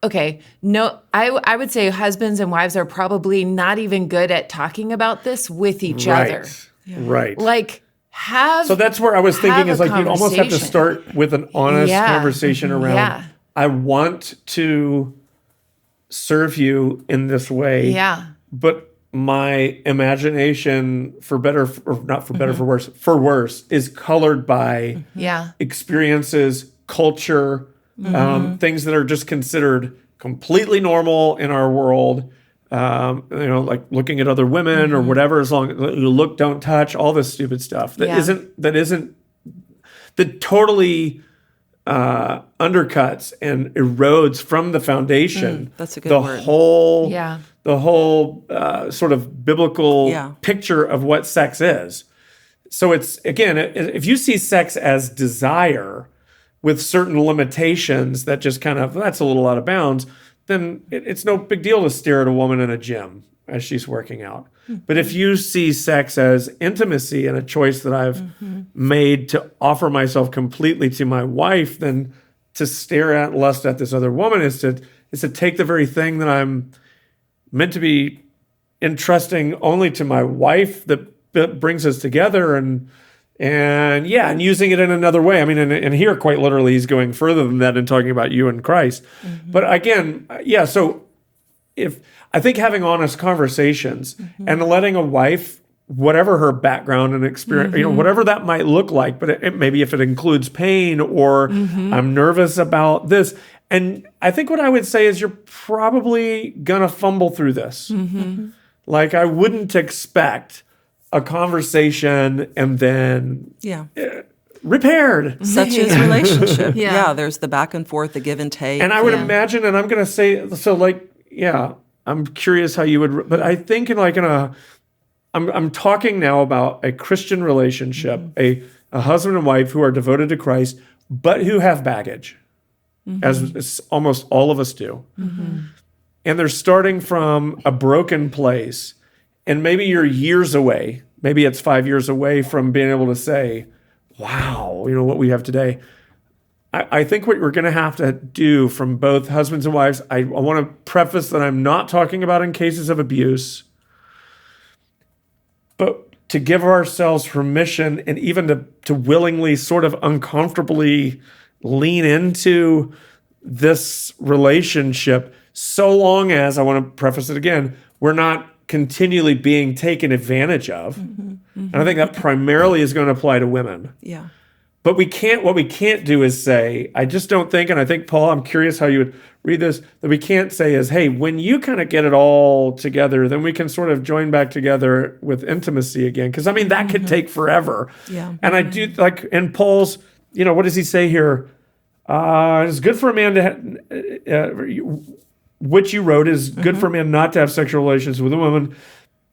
okay. No, I would say husbands and wives are probably not even good at talking about this with each other. Right. Like, so that's where I was thinking is like, you almost have to start with an honest conversation around. I want to serve you in this way, but my imagination, for better or not for better, for worse, is colored by experiences, culture, things that are just considered completely normal in our world. Like looking at other women or whatever, as long as you look, don't touch, all this stupid stuff that totally undercuts and erodes from the foundation. That's a good word. The whole sort of biblical picture of what sex is. So it's, again, if you see sex as desire with certain limitations that just kind of, that's a little out of bounds, then it's no big deal to stare at a woman in a gym as she's working out. But if you see sex as intimacy and a choice that I've made to offer myself completely to my wife, then to stare at, lust at this other woman is to take the very thing that I'm meant to be entrusting only to my wife that brings us together and using it in another way. I mean, and here quite literally he's going further than that and talking about you and Christ. But again, so if I think having honest conversations and letting a wife, whatever her background and experience, whatever that might look like, but maybe if it includes pain or I'm nervous about this. And I think what I would say is you're probably gonna fumble through this. Like, I wouldn't expect a conversation and then repaired. Such is relationship. There's the back and forth, the give and take. And I would imagine, and I'm going to say, so like, I'm curious how you would, but I think I'm talking now about a Christian relationship, a husband and wife who are devoted to Christ, but who have baggage, as almost all of us do. And they're starting from a broken place. And maybe you're years away, maybe it's 5 years away from being able to say, wow, what we have today. I think what we're going to have to do from both husbands and wives, I want to preface that I'm not talking about in cases of abuse, but to give ourselves permission and even to willingly sort of uncomfortably lean into this relationship, so long as, I want to preface it again, we're not continually being taken advantage of. And I think that primarily is going to apply to women. Yeah. But what we can't do is say, I just don't think, and I think, Paul, I'm curious how you would read this, that we can't say is, hey, when you kind of get it all together, then we can sort of join back together with intimacy again. Because, I mean, that could take forever. Yeah. And I do, like, in Paul's, what does he say here? It's good for a man to, which you wrote, is good for a man not to have sexual relations with a woman,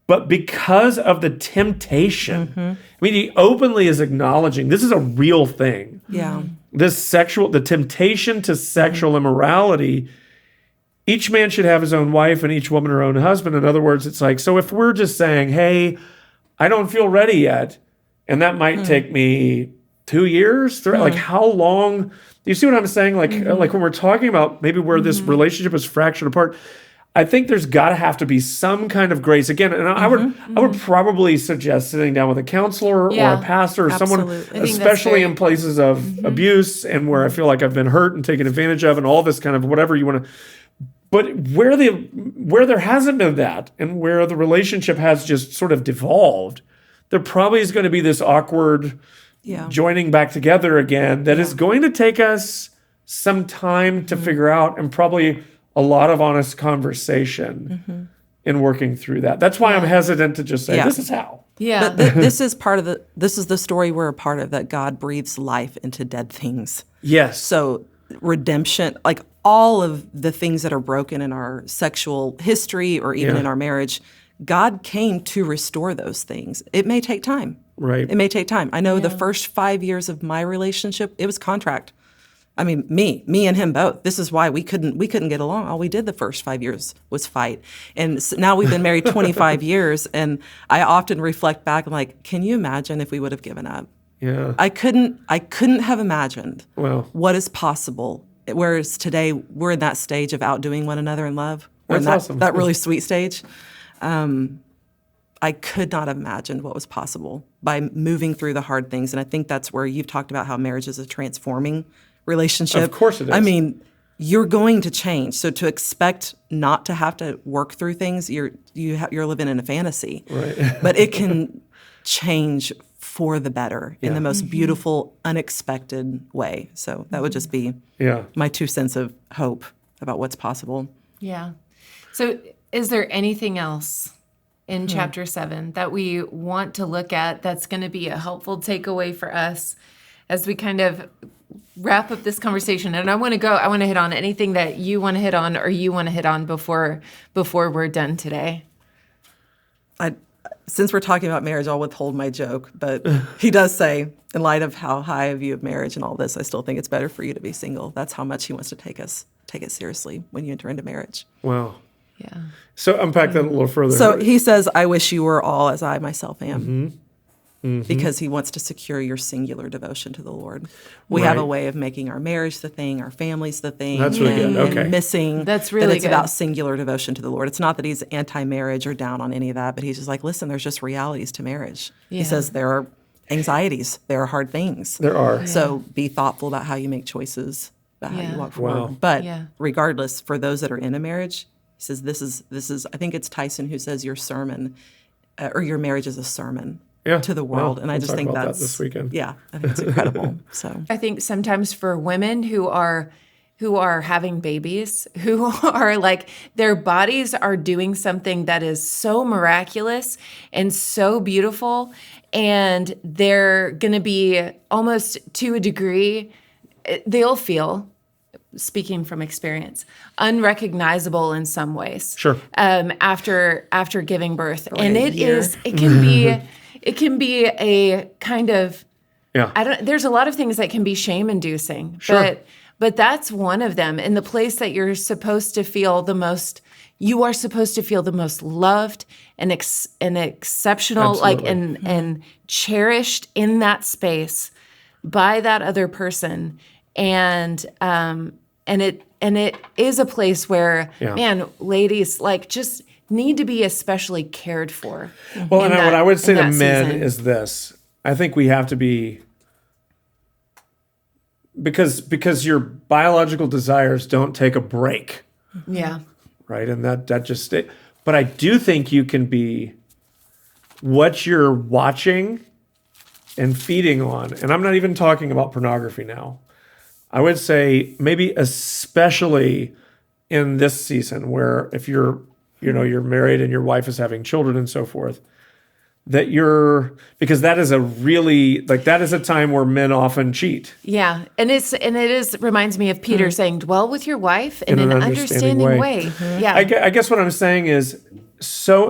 but because of the temptation. I mean, he openly is acknowledging this is a real thing. Yeah. The temptation to sexual immorality, each man should have his own wife and each woman her own husband. In other words, it's like, so if we're just saying, hey, I don't feel ready yet, and that might take me 2 years, like how long, do you see what I'm saying? Like, like when we're talking about maybe where this relationship is fractured apart, I think there's got to have to be some kind of grace again. And I would probably suggest sitting down with a counselor or a pastor or someone, especially in places of abuse and where I feel like I've been hurt and taken advantage of and all this kind of whatever you want to. But where there hasn't been that and where the relationship has just sort of devolved, there probably is going to be this awkward joining back together again that is going to take us some time to figure out, and probably a lot of honest conversation in working through that. That's why I'm hesitant to just say, this is how. Yeah. But this is the story we're a part of, that God breathes life into dead things. Yes. So redemption, like all of the things that are broken in our sexual history or even in our marriage, God came to restore those things. It may take time. Right. It may take time. I know the first 5 years of my relationship, it was contract. I mean, me and him both. This is why we couldn't get along. All we did the first 5 years was fight. And so now we've been married 25 years, and I often reflect back and like, can you imagine if we would have given up? Yeah. I couldn't have imagined what is possible. Whereas today we're in that stage of outdoing one another in love. That's awesome. That really sweet stage. I could not have imagined what was possible by moving through the hard things. And I think that's where you've talked about how marriage is a transforming relationship. Of course it is. I mean, you're going to change. So to expect not to have to work through things, you're living in a fantasy. Right. But it can change for the better in the most beautiful, unexpected way. So that would just be my 2 cents of hope about what's possible. Yeah. So is there anything else in chapter 7 that we want to look at that's going to be a helpful takeaway for us as we kind of wrap up this conversation? And I want to hit on anything that you want to hit on or you want to hit on before we're done today. Since we're talking about marriage, I'll withhold my joke, but he does say, in light of how high a view of marriage and all this, I still think it's better for you to be single. That's how much he wants to take it seriously when you enter into marriage. Wow. Yeah. So unpack that a little further. So he says, I wish you were all as I myself am. Because he wants to secure your singular devotion to the Lord. We have a way of making our marriage the thing, our families the thing. That's really good. Okay. And missing That's really that it's good. about singular devotion to the Lord. It's not that he's anti-marriage or down on any of that, but he's just like, listen, there's just realities to marriage. He says there are anxieties. There are hard things. There are. So be thoughtful about how you make choices, about how you walk forward. But regardless, for those that are in a marriage, he says this is. I think it's Tyson who says your sermon or your marriage is a sermon to the world, and I just think that's that this weekend. Yeah, I think it's incredible. So I think sometimes for women who are having babies, who are like their bodies are doing something that is so miraculous and so beautiful, and they're going to be almost to a degree, they'll feel, speaking from experience, unrecognizable in some ways. Sure. After giving birth, like and it can be a kind of there's a lot of things that can be shame-inducing, Sure. but that's one of them. In the place that you're supposed to feel the most, you are supposed to feel the most loved and exceptional, Absolutely. and cherished in that space by that other person, and it is a place where, man, ladies, like just need to be especially cared for. Well, and what I would say to that men season. is this. I think we have to be, because your biological desires don't take a break, Yeah. right? And that just, but I do think you can be what you're watching and feeding on. And I'm not even talking about pornography now. I would say maybe especially in this season where if you're married and your wife is having children and so forth, because that is that is a time where men often cheat. Yeah. And it reminds me of Peter saying, dwell with your wife in an understanding way. Mm-hmm. Yeah. I guess what I'm saying is,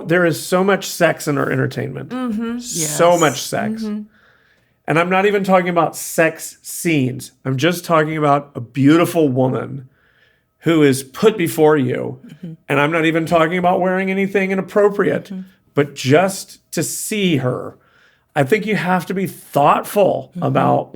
there is so much sex in our entertainment. So much sex. And I'm not even talking about sex scenes. I'm just talking about a beautiful woman who is put before you. And I'm not even talking about wearing anything inappropriate, but just to see her. I think you have to be thoughtful about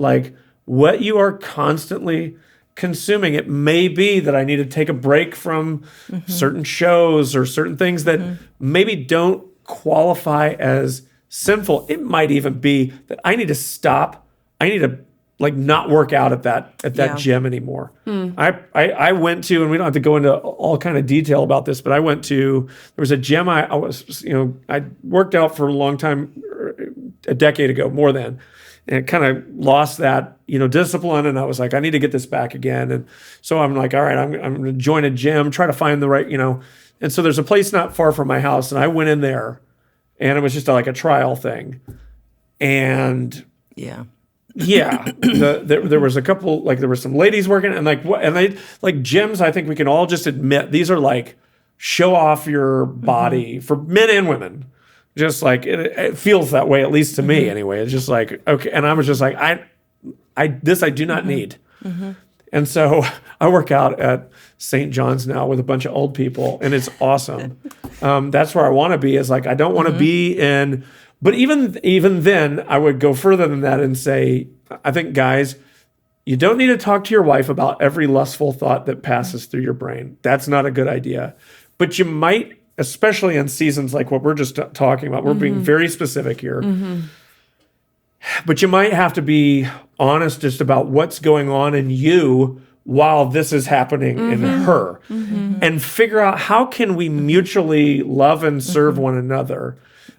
what you are constantly consuming. It may be that I need to take a break from certain shows or certain things that maybe don't qualify as sinful. It might even be that I need to stop. I need to not work out at that gym anymore. I went to, and we don't have to go into all kind of detail about this, but there was a gym I worked out for a long time, a decade ago, more than, and kind of lost that, discipline. And I was like, I need to get this back again. And so I'm like, all right, I'm going to join a gym, try to find the right, and so there's a place not far from my house, and I went in there, and it was just like a trial thing. And there was a couple, there were some ladies working, and they gyms. I think we can all just admit these are show off your body for men and women. Just it feels that way, at least to me anyway. It's just okay. And I was just I do not need. And so I work out at St. John's now with a bunch of old people, and it's awesome. That's where I want to be. Is I don't want to be in. But even then, I would go further than that and say, I think, guys, you don't need to talk to your wife about every lustful thought that passes through your brain. That's not a good idea. But you might, especially in seasons like what we're just talking about, we're being very specific here. But you might have to be honest just about what's going on in you while this is happening in her. And figure out how can we mutually love and serve one another.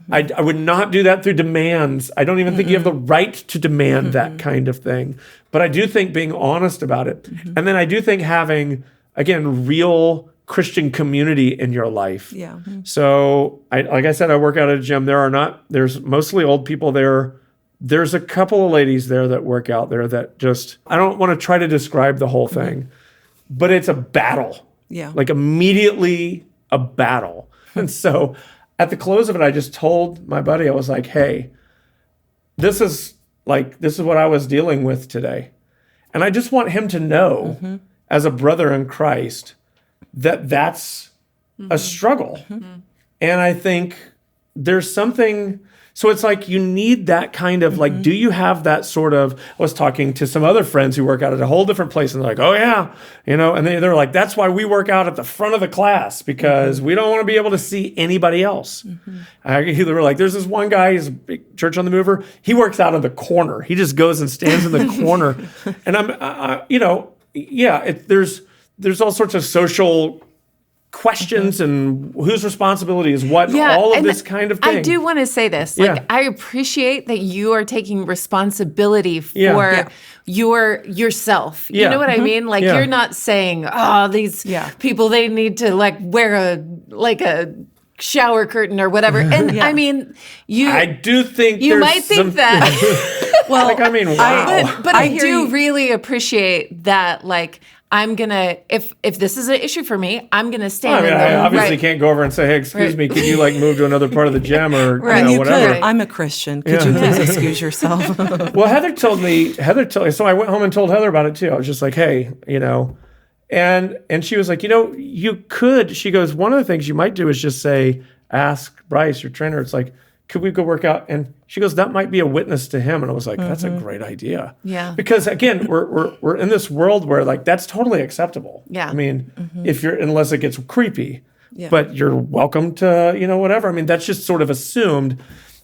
I would not do that through demands. I don't even think you have the right to demand that kind of thing. But I do think being honest about it. And then I do think having, again, real Christian community in your life. Yeah. So, like I said, I work out at a gym. There's mostly old people there. There's a couple of ladies there that work out there that just, I don't want to try to describe the whole thing, but it's a battle. Yeah. Immediately a battle. And so at the close of it, I just told my buddy, I was like, hey, this is what I was dealing with today. And I just want him to know, as a brother in Christ, that that's a struggle. And I think there's something, so it's you need that kind of do you have that sort of, I was talking to some other friends who work out at a whole different place, and they're like, oh yeah, and they're like, that's why we work out at the front of the class, because we don't want to be able to see anybody else. They were like, there's this one guy, he's a big Church on the Mover, he works out in the corner. He just goes and stands in the corner. And there's all sorts of social questions and whose responsibility is what, all of this kind of thing. I do want to say this. I appreciate that you are taking responsibility for yourself. You know what I mean? You're not saying, oh, these people, they need to wear a shower curtain or whatever. And I mean, I do think you might think that. Well, wow. But I do really appreciate that, I'm going to, if this is an issue for me, I'm going to stand in there. I obviously can't go over and say, hey, excuse me, can you move to another part of the gym or whatever? Could. I'm a Christian. Could you please excuse yourself? Well, Heather told me, so I went home and told Heather about it too. I was just like, hey, and she was like, you could, she goes, one of the things you might do is just say, ask Bryce, your trainer, it's could we go work out? And she goes, that might be a witness to him. And I was like, that's a great idea. Yeah. Because again, we're in this world where that's totally acceptable. Yeah. I mean, unless it gets creepy. but you're welcome to, whatever. I mean, that's just sort of assumed.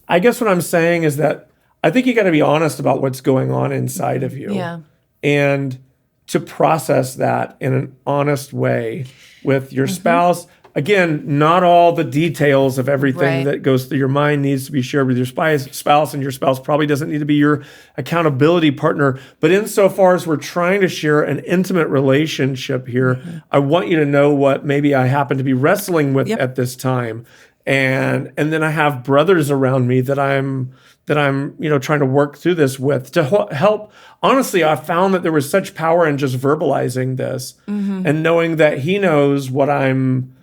I guess what I'm saying is that I think you got to be honest about what's going on inside of you. Yeah. And to process that in an honest way with your spouse. Again, not all the details of everything that goes through your mind needs to be shared with your spouse, and your spouse probably doesn't need to be your accountability partner. But insofar as we're trying to share an intimate relationship here, I want you to know what maybe I happen to be wrestling with at this time. And then I have brothers around me that I'm trying to work through this with to help. Honestly, I found that there was such power in just verbalizing this and knowing that he knows what I'm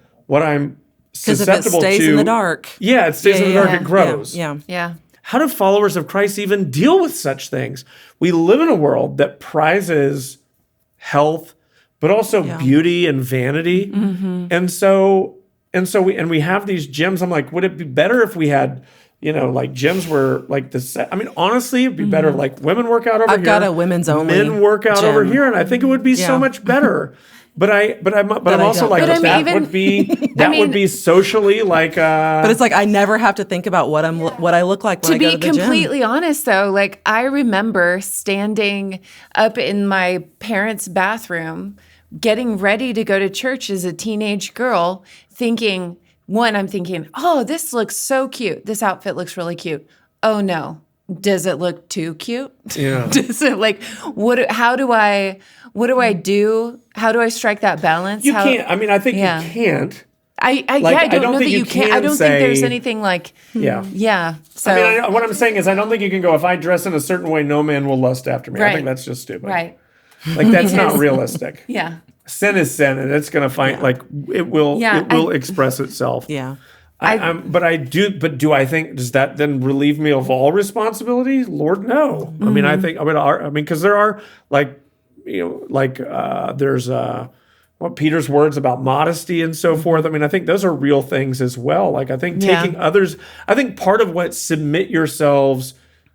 susceptible to. Because if it stays in the dark. Yeah, it stays in the dark, it grows. Yeah. How do followers of Christ even deal with such things? We live in a world that prizes health, but also beauty and vanity. And so we have these gyms. I'm like, would it be better if we had, like gyms where like I mean, honestly, it'd be better if like women work out over here. I've got a women's only men work out gym. over here, and I think it would be so much better. But I'm also like, that would be socially like. But it's like I never have to think about what I look like when I go to the gym. To be completely honest, though, like I remember standing up in my parents' bathroom, getting ready to go to church as a teenage girl, thinking, oh, this looks so cute. This outfit looks really cute. Oh no. Does it look too cute? Yeah. Does it like, how do I do? How do I strike that balance? You can't. I mean, I think you can't. I don't know that you can't. I don't think there's anything like. Yeah. So I mean, what I'm saying is, I don't think you can go, if I dress in a certain way, no man will lust after me. I think that's just stupid. Right. Like that's not realistic. Yeah. Sin is sin, and it's going to find like it will express itself. Yeah. But do I think, does that then relieve me of all responsibility? Lord, no. I mean, because there are there's Peter's words about modesty and so forth. I mean, I think those are real things as well. Like I think taking others, I think part of what submit yourselves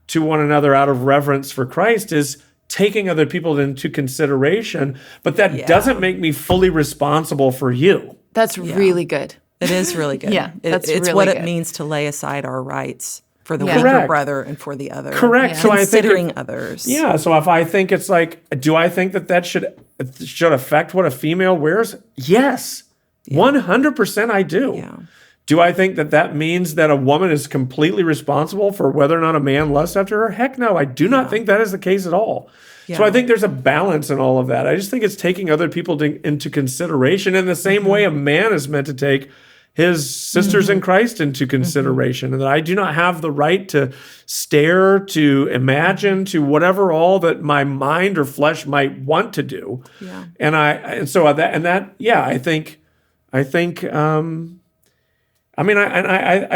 to one another out of reverence for Christ is taking other people into consideration, but that doesn't make me fully responsible for you. That's really good. It is really good. It's really what it means to lay aside our rights for the weaker Correct. brother and for the other. Correct. Yeah. So Considering I think others. Yeah. So if I think it's like, do I think that should affect what a female wears? Yes. 100% I do. Yeah. Do I think that means that a woman is completely responsible for whether or not a man lusts after her? Heck no. I do not think that is the case at all. Yeah. So I think there's a balance in all of that. I just think it's taking other people into consideration in the same way a man is meant to take his sisters in Christ into consideration, and that I do not have the right to stare, to imagine, to whatever all that my mind or flesh might want to do. Yeah. I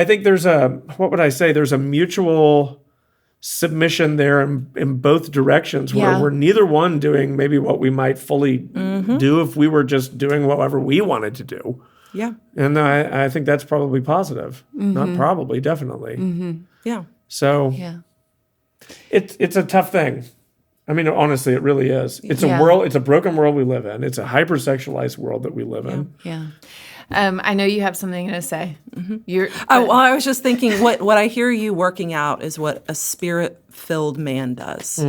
think there's there's a mutual submission there in both directions where we're neither one doing maybe what we might fully do if we were just doing whatever we wanted to do. Yeah. And I think that's probably positive. Not probably, definitely. Yeah. So it's a tough thing. I mean, honestly, it really is. It's a world, it's a broken world we live in. It's a hyper-sexualized world that we live in. Yeah. I know you have something to say. I was just thinking, what I hear you working out is what a spirit-filled man does.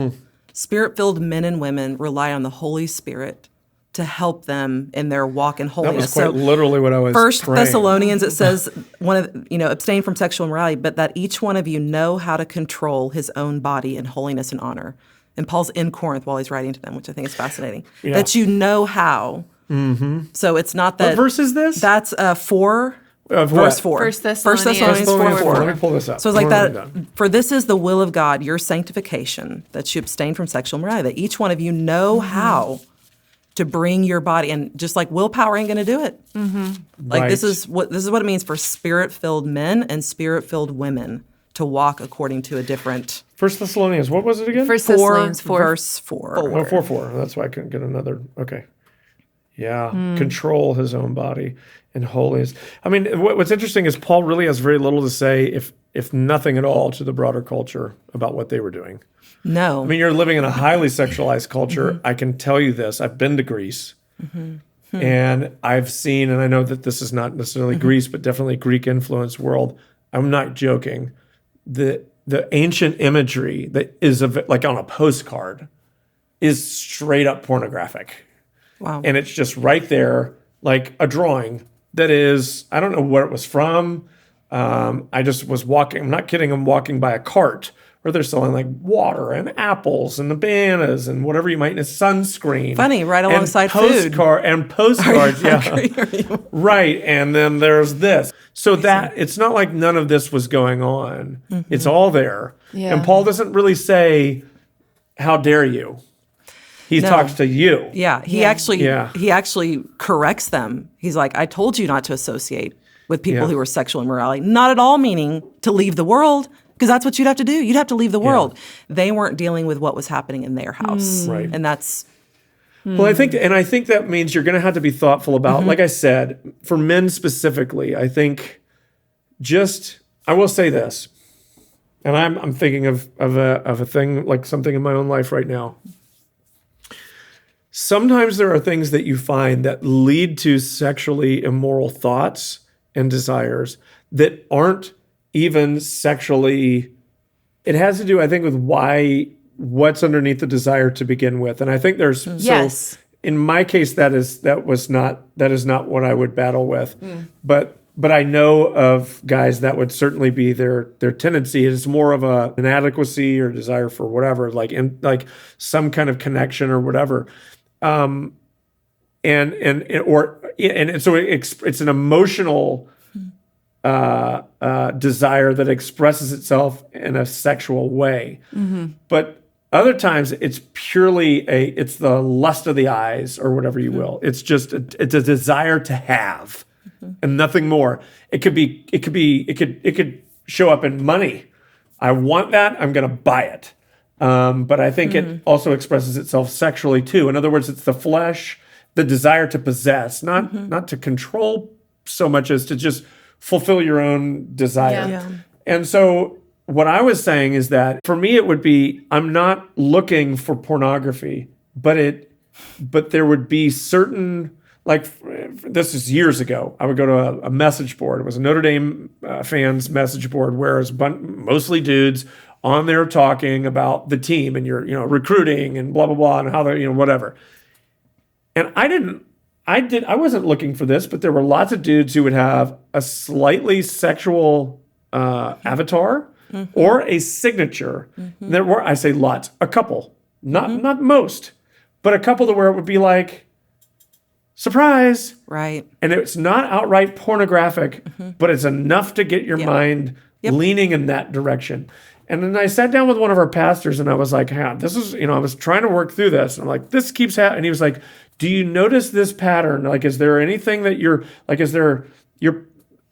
Spirit-filled men and women rely on the Holy Spirit to help them in their walk in holiness. That was quite literally what I was First praying. Thessalonians, it says, abstain from sexual immorality, but that each one of you know how to control his own body in holiness and honor. And Paul's in Corinth while he's writing to them, which I think is fascinating. Yeah. That you know how. So it's not that. What verse is this? That's 4. Verse 4. First Thessalonians 4. Let me pull this up. So it's like that. For this is the will of God, your sanctification, that you abstain from sexual immorality, that each one of you know how to bring your body, and just like willpower ain't going to do it. Like this is what it means for spirit-filled men and spirit-filled women to walk according to a different. 1 Thessalonians, what was it again? 1 Thessalonians 4. Verse 4. Oh, 4. That's why I couldn't get another. Okay. Yeah. Control his own body in holiness. I mean, what's interesting is Paul really has very little to say, if nothing at all, to the broader culture about what they were doing. No. I mean, you're living in a highly sexualized culture. I can tell you this. I've been to Greece. And I've seen, and I know that this is not necessarily Greece, but definitely Greek influenced world. I'm not joking. The ancient imagery that is like on a postcard is straight up pornographic. Wow. And it's just right there, like a drawing that is, I don't know where it was from. I just was walking, I'm not kidding, I'm walking by a cart where they're selling like water and apples and bananas and whatever you might need, sunscreen. Funny, right alongside food. And postcards, Right, and then there's this. So that, it's not like none of this was going on. It's all there. Yeah. And Paul doesn't really say, how dare you? He talks to you. Yeah, he actually corrects them. He's like, I told you not to associate with people who are sexual immorality. Not at all meaning to leave the world, because that's what you'd have to do. You'd have to leave the world. They weren't dealing with what was happening in their house. Right. And that's... Well, I think that means you're going to have to be thoughtful about, like I said, for men specifically, I think I will say this, and I'm thinking of a thing, like something in my own life right now. Sometimes there are things that you find that lead to sexually immoral thoughts and desires that aren't even sexually, it has to do, I think, with what's underneath the desire to begin with. And I think there's, so in my case, that is not what I would battle with. But I know of guys that would certainly be their tendency. It's more of an inadequacy or desire for whatever, like some kind of connection or whatever. So it's an emotional desire that expresses itself in a sexual way. But other times it's purely it's the lust of the eyes or whatever you will. It's just it's a desire to have and nothing more. It could show up in money. I want that, I'm going to buy it. But I think it also expresses itself sexually too. In other words, it's the flesh, the desire to possess, not to control so much as to just fulfill your own desire. Yeah. And so what I was saying is that for me, it would be, I'm not looking for pornography, but there would be certain, like this is years ago, I would go to a message board. It was a Notre Dame fans message board where it was mostly dudes on there talking about the team and your, recruiting and blah, blah, blah, and how they're, whatever. And I wasn't looking for this, but there were lots of dudes who would have a slightly sexual avatar or a signature. There were, I say lots, a couple, not most, but a couple to where it would be like, surprise. Right. And it's not outright pornographic, but it's enough to get your mind leaning in that direction. And then I sat down with one of our pastors and I was like, this is, I was trying to work through this. And I'm like, this keeps happening. And he was like, do you notice this pattern? Like, is there anything that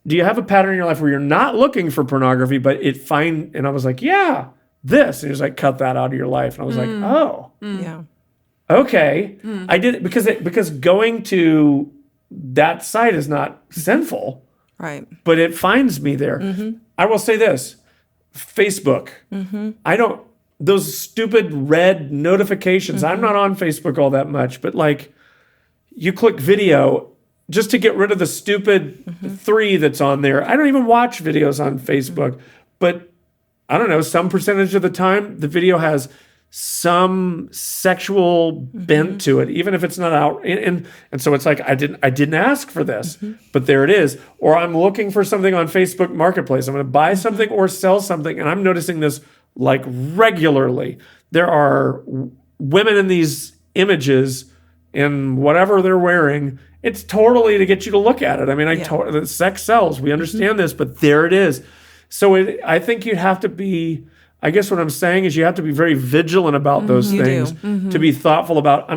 do you have a pattern in your life where you're not looking for pornography, but and I was like, yeah, this. And he was like, cut that out of your life. And I was like, oh, yeah, okay. I did it because going to that site is not sinful, right? But it finds me there. I will say this. Facebook. Those stupid red notifications. I'm not on Facebook all that much, but like you click video just to get rid of the stupid 3 that's on there. I don't even watch videos on Facebook, but I don't know, some percentage of the time the video has some sexual bent to it, even if it's not out. And so it's like, I didn't ask for this, but there it is. Or I'm looking for something on Facebook Marketplace. I'm going to buy something or sell something. And I'm noticing this like regularly. There are women in these images in whatever they're wearing. It's totally to get you to look at it. I mean, sex sells. We understand this, but there it is. So I think you'd have to be, I guess what I'm saying is you have to be very vigilant about those things, to be thoughtful about.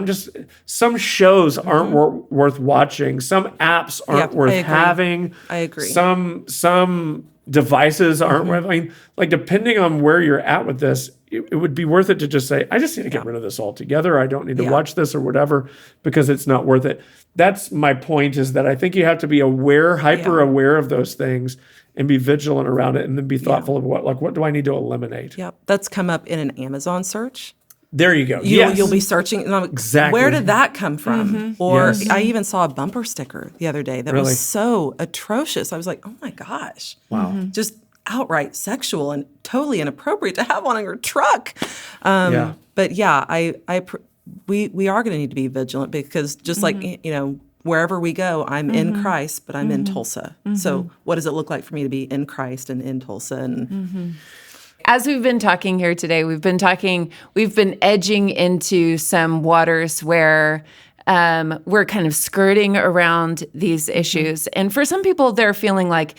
Some shows aren't worth watching. Some apps aren't worth having. I agree. Some devices aren't worth, like depending on where you're at with this, it would be worth it to just say, I just need to get rid of this altogether. I don't need to watch this or whatever, because it's not worth it. That's my point, is that I think you have to be aware, hyper aware of those things and be vigilant around it, and then be thoughtful of what do I need to eliminate? Yep. That's come up in an Amazon search. There you go. You'll be searching. And I'm like, Exactly. Where did that come from? Or Yes. I even saw a bumper sticker the other day that Really? was so atrocious. I was like, oh my gosh. Wow. Just outright sexual and totally inappropriate to have on your truck. Yeah. But yeah, we are going to need to be vigilant because just like, wherever we go, I'm in Christ, but I'm in Tulsa. So what does it look like for me to be in Christ and in Tulsa? And As we've been talking here today, we've been edging into some waters where we're kind of skirting around these issues. And for some people, they're feeling like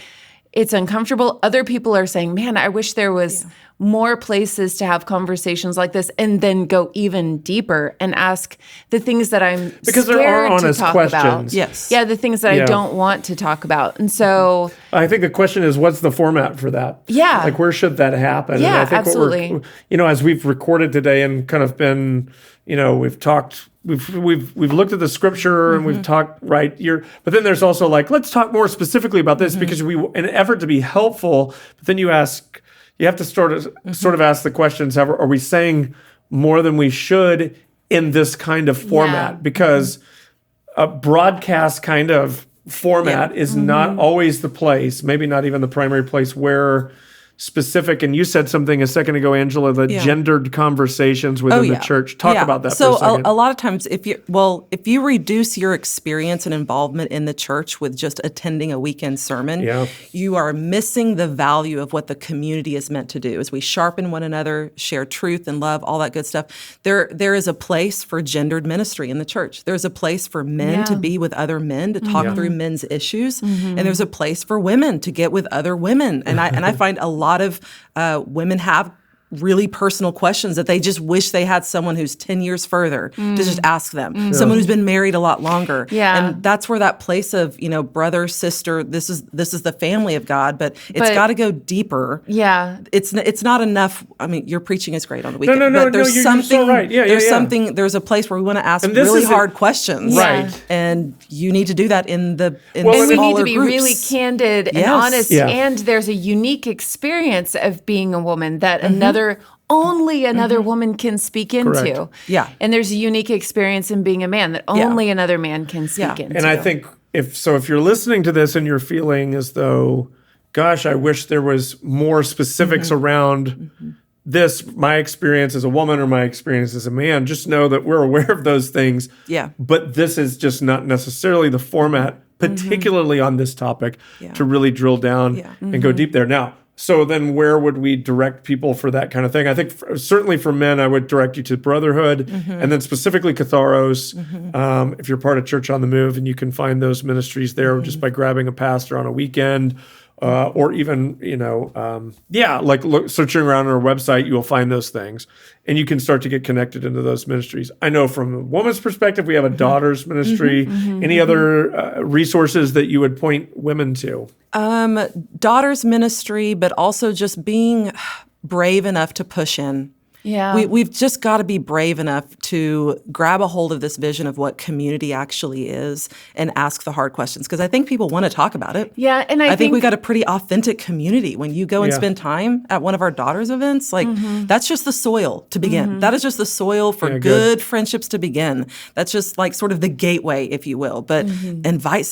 it's uncomfortable. Other people are saying, man, I wish there was more places to have conversations like this, and then go even deeper and ask the things that I'm Because scared there are honest to talk questions. about. Yes. Yeah, the things that I don't want to talk about. And so I think the question is, what's the format for that? Yeah. Like, where should that happen? Yeah, and I think absolutely. What we're, as we've recorded today and kind of been, we've talked, we've looked at the scripture and we've talked but then there's also like, let's talk more specifically about this because in an effort to be helpful, but then you have to sort of ask the questions, are we saying more than we should in this kind of format? Yeah. Because a broadcast kind of format is not always the place, maybe not even the primary place where specific, and you said something a second ago, Angela, the gendered conversations within the church. Talk about that so for a second. a lot of times, if you reduce your experience and involvement in the church with just attending a weekend sermon, you are missing the value of what the community is meant to do. As we sharpen one another, share truth and love, all that good stuff. There is a place for gendered ministry in the church. There's a place for men to be with other men to talk through men's issues, and there's a place for women to get with other women. And I find a lot of women have really personal questions that they just wish they had someone who's 10 years further to just ask them. Someone who's been married a lot longer. Yeah. And that's where that place of, brother, sister, this is the family of God, but it's got to go deeper. Yeah. It's not enough. I mean, your preaching is great on the weekend. No, but there's you're something so right. there's a place where we want to ask And this really is hard questions. Right. And you need to do that in And we smaller need to be groups. really candid and Yes. honest. Yeah. And there's a unique experience of being a woman that only another woman can speak into. Correct. Yeah. And there's a unique experience in being a man that only another man can speak into. And I think if you're listening to this and you're feeling as though, gosh, I wish there was more specifics around this, my experience as a woman or my experience as a man, just know that we're aware of those things. Yeah. But this is just not necessarily the format, particularly on this topic, to really drill down and go deep there. Now, so then where would we direct people for that kind of thing? I think certainly for men, I would direct you to Brotherhood and then specifically Catharos. If you're part of Church on the Move, and you can find those ministries there just by grabbing a pastor on a weekend. Or even, searching around on our website, you will find those things. And you can start to get connected into those ministries. I know from a woman's perspective, we have a daughters ministry. Any other resources that you would point women to? Daughters ministry, but also just being brave enough to push in. Yeah. We've just got to be brave enough to grab a hold of this vision of what community actually is and ask the hard questions. Because I think people want to talk about it. Yeah, and I think we got a pretty authentic community. When you go and spend time at one of our daughters' events, that's just the soil to begin. That is just the soil for good friendships to begin. That's just like sort of the gateway, if you will. But invite,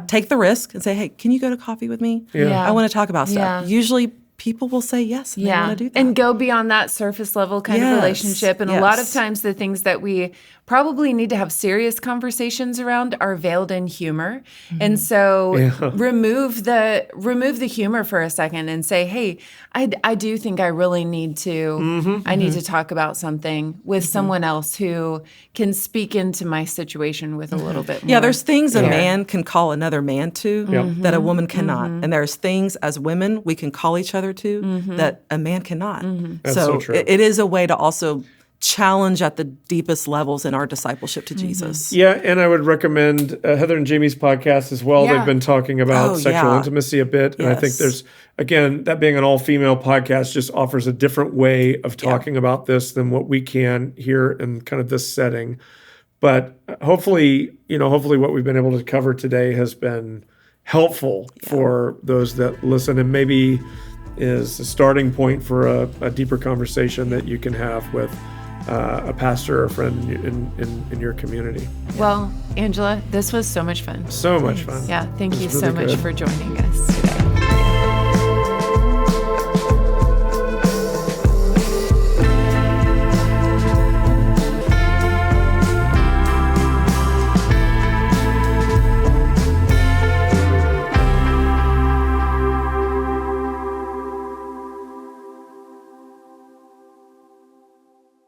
take the risk and say, hey, can you go to coffee with me? Yeah. I want to talk about stuff. Yeah. Usually people will say yes and they want to do that. And go beyond that surface level kind of relationship. And a lot of times the things that we probably need to have serious conversations around are veiled in humor. And so remove the humor for a second and say, hey, I do think I really need to need to talk about something with someone else who can speak into my situation with a little bit more. Yeah, there's things a man can call another man to that a woman cannot. And there's things as women we can call each other to that a man cannot. That's so true. It is a way to also challenge at the deepest levels in our discipleship to Jesus. Yeah, and I would recommend Heather and Jamie's podcast as well. They've been talking about sexual intimacy a bit. And I think there's, again, that being an all-female podcast just offers a different way of talking about this than what we can here in kind of this setting. But hopefully what we've been able to cover today has been helpful for those that listen, and maybe is a starting point for a deeper conversation that you can have with a pastor or a friend in your community. Well, Angela, this was so much fun. So much fun. Yeah, thank you It was so really much good. for joining us.